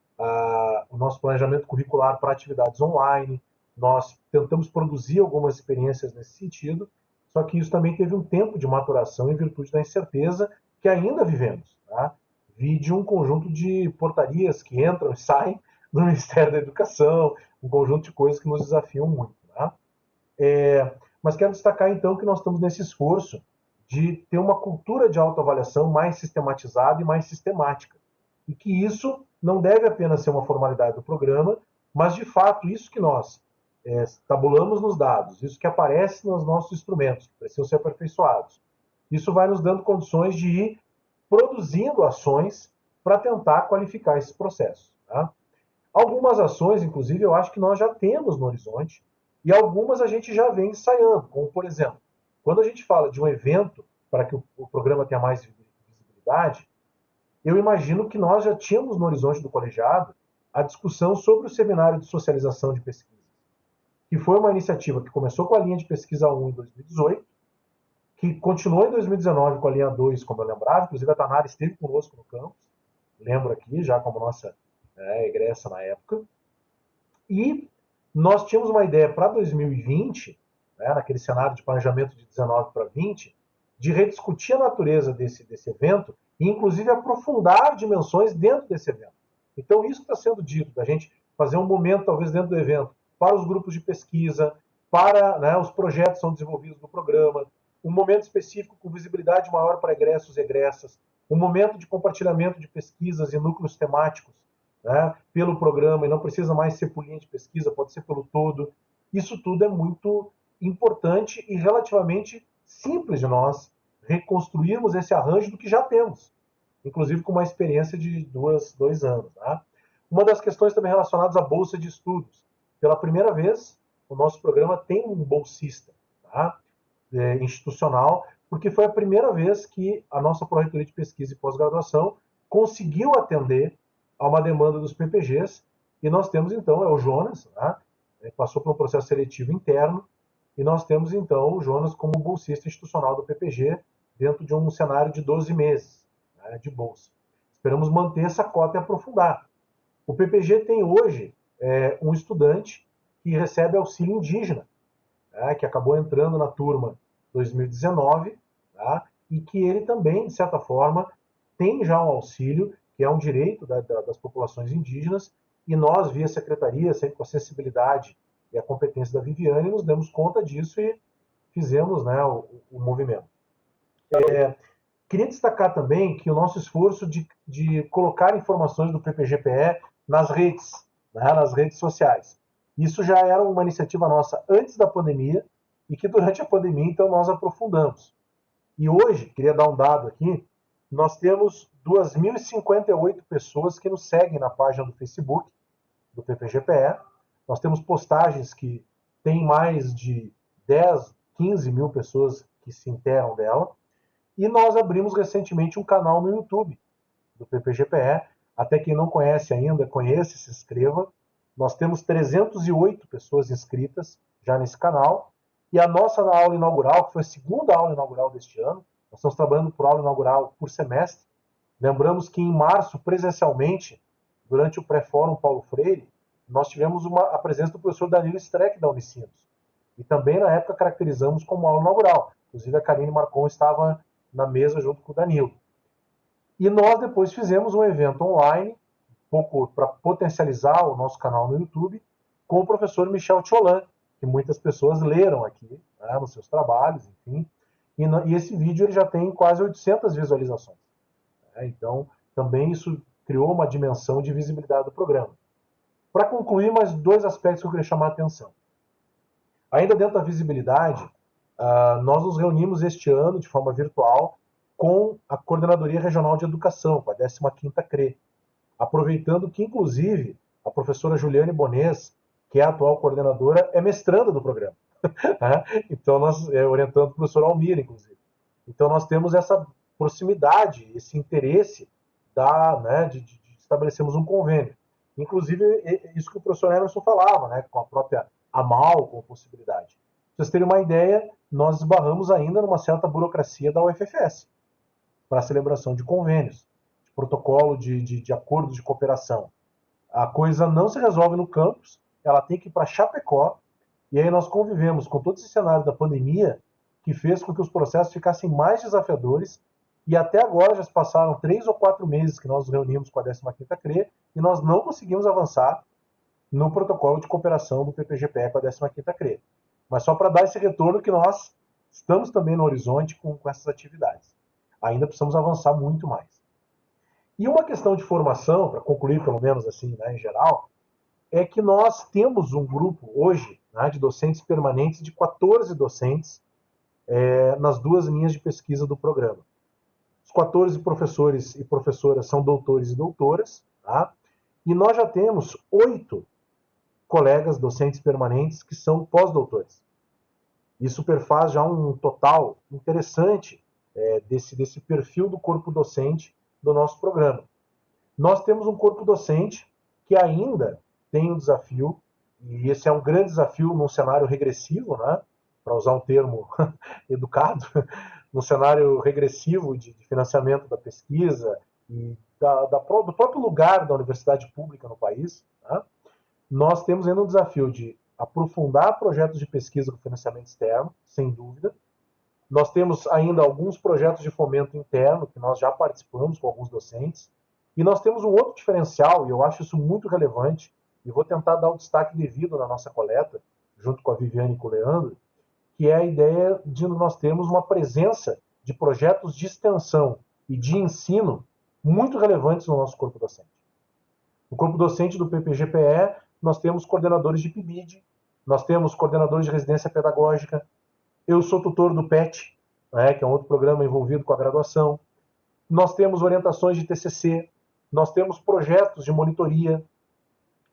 o nosso planejamento curricular para atividades online, nós tentamos produzir algumas experiências nesse sentido, só que isso também teve um tempo de maturação em virtude da incerteza que ainda vivemos. Tá? Vide um conjunto de portarias que entram e saem do Ministério da Educação, um conjunto de coisas que nos desafiam muito. Tá? Mas quero destacar, então, que nós estamos nesse esforço de ter uma cultura de autoavaliação mais sistematizada e mais sistemática. E que isso não deve apenas ser uma formalidade do programa, mas, de fato, isso que nós tabulamos nos dados, isso que aparece nos nossos instrumentos, que precisam ser aperfeiçoados, isso vai nos dando condições de ir produzindo ações para tentar qualificar esses processos. Tá? Algumas ações, inclusive, eu acho que nós já temos no horizonte, e algumas a gente já vem ensaiando, como, por exemplo, quando a gente fala de um evento para que o programa tenha mais visibilidade, eu imagino que nós já tínhamos no horizonte do colegiado a discussão sobre o seminário de socialização de pesquisa, que foi uma iniciativa que começou com a linha de pesquisa 1 em 2018, que continuou em 2019 com a linha 2, como eu lembrava, inclusive a Tanara esteve conosco no campus, lembro aqui, já como nossa egressa na época, e nós tínhamos uma ideia para 2020, naquele cenário de planejamento de 19 para 20, de rediscutir a natureza desse evento e, inclusive, aprofundar dimensões dentro desse evento. Então, isso está sendo dito, da gente fazer um momento, talvez, dentro do evento, para os grupos de pesquisa, para os projetos que são desenvolvidos no programa, um momento específico com visibilidade maior para egressos e egressas, um momento de compartilhamento de pesquisas e núcleos temáticos, pelo programa, e não precisa mais ser por linha de pesquisa, pode ser pelo todo. Isso tudo é muito importante e relativamente simples de nós reconstruirmos esse arranjo do que já temos, inclusive com uma experiência de 2 anos. Tá? Uma das questões também relacionadas à bolsa de estudos. Pela primeira vez, o nosso programa tem um bolsista, tá? Institucional, porque foi a primeira vez que a nossa Pró-Reitoria de Pesquisa e Pós-Graduação conseguiu atender a uma demanda dos PPGs, e nós temos, então, o Jonas, passou por um processo seletivo interno, e nós temos, então, o Jonas como bolsista institucional do PPG, dentro de um cenário de 12 meses de bolsa. Esperamos manter essa cota e aprofundar. O PPG tem hoje um estudante que recebe auxílio indígena, que acabou entrando na turma 2019, e que ele também, de certa forma, tem já um auxílio, que é um direito das populações indígenas, e nós, via secretaria, sempre com a sensibilidade e a competência da Viviane, nos demos conta disso e fizemos o movimento. Queria destacar também que o nosso esforço de colocar informações do PPG-PE nas redes sociais. Isso já era uma iniciativa nossa antes da pandemia, e que durante a pandemia, então, nós aprofundamos. E hoje, queria dar um dado aqui, nós temos 2.058 pessoas que nos seguem na página do Facebook do PPG-PE. Nós temos postagens que têm mais de 10, 15 mil pessoas que se interam dela. E nós abrimos recentemente um canal no YouTube do PPG-PE. Até quem não conhece ainda, conheça e se inscreva. Nós temos 308 pessoas inscritas já nesse canal. E a nossa aula inaugural, que foi a segunda aula inaugural deste ano, nós estamos trabalhando por aula inaugural por semestre. Lembramos que em março, presencialmente, durante o pré-fórum Paulo Freire, nós tivemos a presença do professor Danilo Streck da Unicinos. E também, na época, caracterizamos como aula inaugural. Inclusive, a Karine Marcon estava na mesa junto com o Danilo. E nós depois fizemos um evento online, um pouco para potencializar o nosso canal no YouTube, com o professor Michel Tcholan, que muitas pessoas leram aqui, né, nos seus trabalhos, enfim. E esse vídeo ele já tem quase 800 visualizações. Né? Então, também isso criou uma dimensão de visibilidade do programa. Para concluir, mais dois aspectos que eu queria chamar a atenção. Ainda dentro da visibilidade, nós nos reunimos este ano, de forma virtual, com a Coordenadoria Regional de Educação, com a 15ª CRE, aproveitando que, inclusive, a professora Juliane Bonês, que é a atual coordenadora, é mestranda do programa. Então, nós orientando o professor Almir, inclusive. Então, nós temos essa proximidade, esse interesse de estabelecermos um convênio. Inclusive, isso que o professor Emerson falava, né, com a própria AMAL, com possibilidade. Para vocês terem uma ideia, nós esbarramos ainda numa certa burocracia da UFFS para a celebração de convênios, de protocolo de acordo de cooperação. A coisa não se resolve no campus, ela tem que ir para Chapecó, e aí nós convivemos com todo esse cenário da pandemia, que fez com que os processos ficassem mais desafiadores, e até agora já se passaram 3 ou 4 meses que nós nos reunimos com a 15ª CRE, e nós não conseguimos avançar no protocolo de cooperação do PPGPE com a 15ª CRE. Mas só para dar esse retorno que nós estamos também no horizonte com essas atividades. Ainda precisamos avançar muito mais. E uma questão de formação, para concluir pelo menos assim, né, em geral, é que nós temos um grupo hoje, né, de docentes permanentes, de 14 docentes nas 2 linhas de pesquisa do programa. Os 14 professores e professoras são doutores e doutoras, tá? E nós já temos 8 colegas docentes permanentes que são pós-doutores. Isso perfaz já um total interessante desse perfil do corpo docente do nosso programa. Nós temos um corpo docente que ainda tem um desafio, e esse é um grande desafio num cenário regressivo, né, para usar um termo educado, num cenário regressivo de financiamento da pesquisa e do próprio lugar da universidade pública no país. Né? Nós temos ainda um desafio de aprofundar projetos de pesquisa com financiamento externo, sem dúvida. Nós temos ainda alguns projetos de fomento interno, que nós já participamos com alguns docentes. E nós temos um outro diferencial, e eu acho isso muito relevante, e vou tentar dar o destaque devido na nossa coleta, junto com a Viviane e com o Leandro, que é a ideia de nós termos uma presença de projetos de extensão e de ensino muito relevantes no nosso corpo docente. No corpo docente do PPGPE, nós temos coordenadores de PIBID, nós temos coordenadores de residência pedagógica, eu sou tutor do PET, né, que é um outro programa envolvido com a graduação, nós temos orientações de TCC, nós temos projetos de monitoria,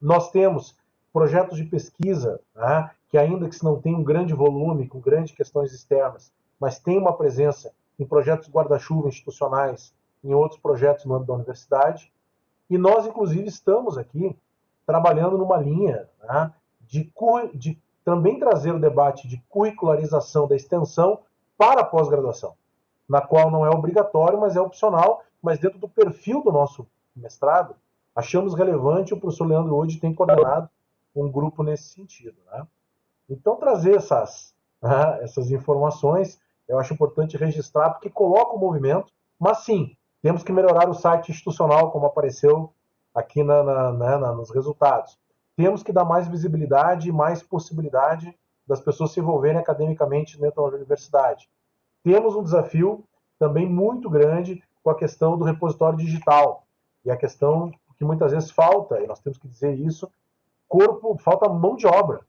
nós temos projetos de pesquisa, né, que ainda que se não tem um grande volume, com grandes questões externas, mas tem uma presença em projetos guarda-chuva institucionais, em outros projetos no âmbito da universidade, e nós, inclusive, estamos aqui trabalhando numa linha, né, de também trazer o debate de curricularização da extensão para a pós-graduação, na qual não é obrigatório, mas é opcional, mas dentro do perfil do nosso mestrado, achamos relevante, o professor Leandro hoje tem coordenado um grupo nesse sentido. Né? Então, trazer essas informações, eu acho importante registrar, porque coloca o movimento, mas sim, temos que melhorar o site institucional, como apareceu aqui nos resultados. Temos que dar mais visibilidade e mais possibilidade das pessoas se envolverem academicamente dentro da universidade. Temos um desafio também muito grande com a questão do repositório digital, e a questão que muitas vezes falta, e nós temos que dizer isso, falta mão de obra.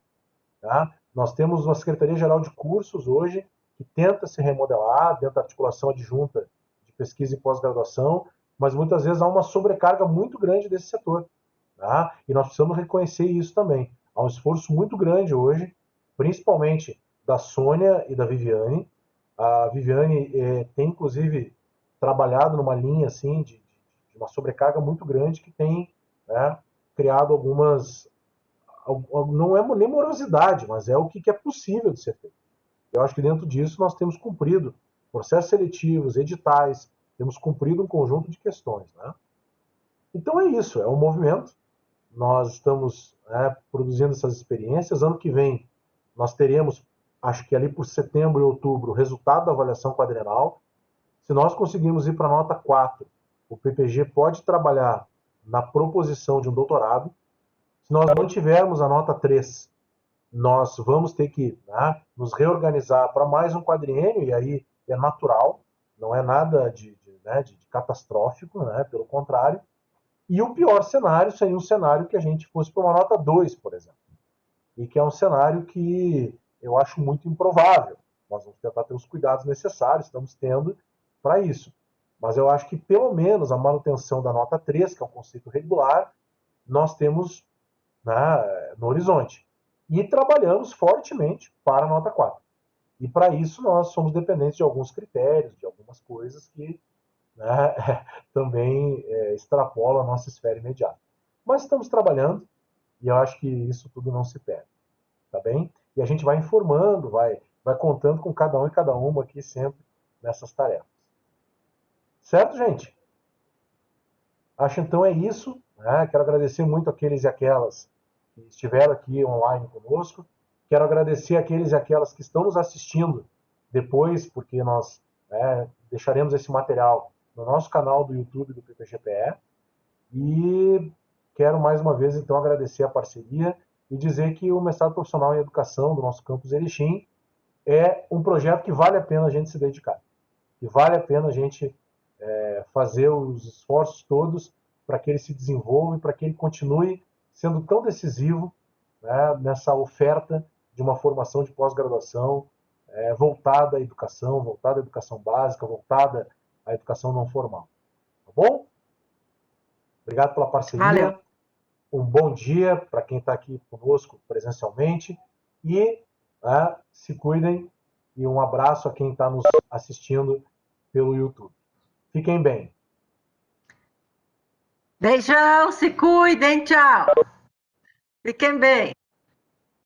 Tá? Nós temos uma Secretaria-Geral de Cursos hoje que tenta se remodelar dentro da articulação adjunta de pesquisa e pós-graduação, mas muitas vezes há uma sobrecarga muito grande desse setor. Tá? E nós precisamos reconhecer isso também. Há um esforço muito grande hoje, principalmente da Sônia e da Viviane. A Viviane tem, inclusive, trabalhado numa linha assim, de uma sobrecarga muito grande que tem, né, criado algumas... Não é nem morosidade, mas é o que é possível de ser feito. Eu acho que dentro disso nós temos cumprido processos seletivos, editais, temos cumprido um conjunto de questões, né? Então é isso, é um movimento. Nós estamos produzindo essas experiências. Ano que vem nós teremos, acho que ali por setembro e outubro, o resultado da avaliação quadrenal. Se nós conseguirmos ir para a nota 4, o PPG pode trabalhar na proposição de um doutorado. Se nós não tivermos a nota 3, nós vamos ter que nos reorganizar para mais um quadriênio, e aí é natural, não é nada de catastrófico, né? Pelo contrário. E o pior cenário seria um cenário que a gente fosse para uma nota 2, por exemplo. E que é um cenário que eu acho muito improvável. Nós vamos tentar ter os cuidados necessários, estamos tendo para isso. Mas eu acho que pelo menos a manutenção da nota 3, que é um conceito regular, nós temos no horizonte. E trabalhamos fortemente para a nota 4. E para isso nós somos dependentes de alguns critérios, de algumas coisas que também extrapola a nossa esfera imediata. Mas estamos trabalhando e eu acho que isso tudo não se perde, tá bem? E a gente vai informando, vai contando com cada um e cada uma aqui sempre nessas tarefas. Certo, gente? Acho então é isso. Quero agradecer muito aqueles e aquelas que estiveram aqui online conosco. Quero agradecer aqueles e aquelas que estão nos assistindo depois, porque nós deixaremos esse material no nosso canal do YouTube do PPG-PE. E quero mais uma vez, então, agradecer a parceria e dizer que o mestrado profissional em educação do nosso campus Erechim é um projeto que vale a pena a gente se dedicar, que vale a pena a gente fazer os esforços todos para que ele se desenvolva e para que ele continue sendo tão decisivo nessa oferta de uma formação de pós-graduação voltada à educação básica, voltada à educação não formal. Tá bom? Obrigado pela parceria. Valeu. Um bom dia para quem está aqui conosco presencialmente e se cuidem, e um abraço a quem está nos assistindo pelo YouTube. Fiquem bem. Beijão, se cuidem, tchau. Fiquem bem.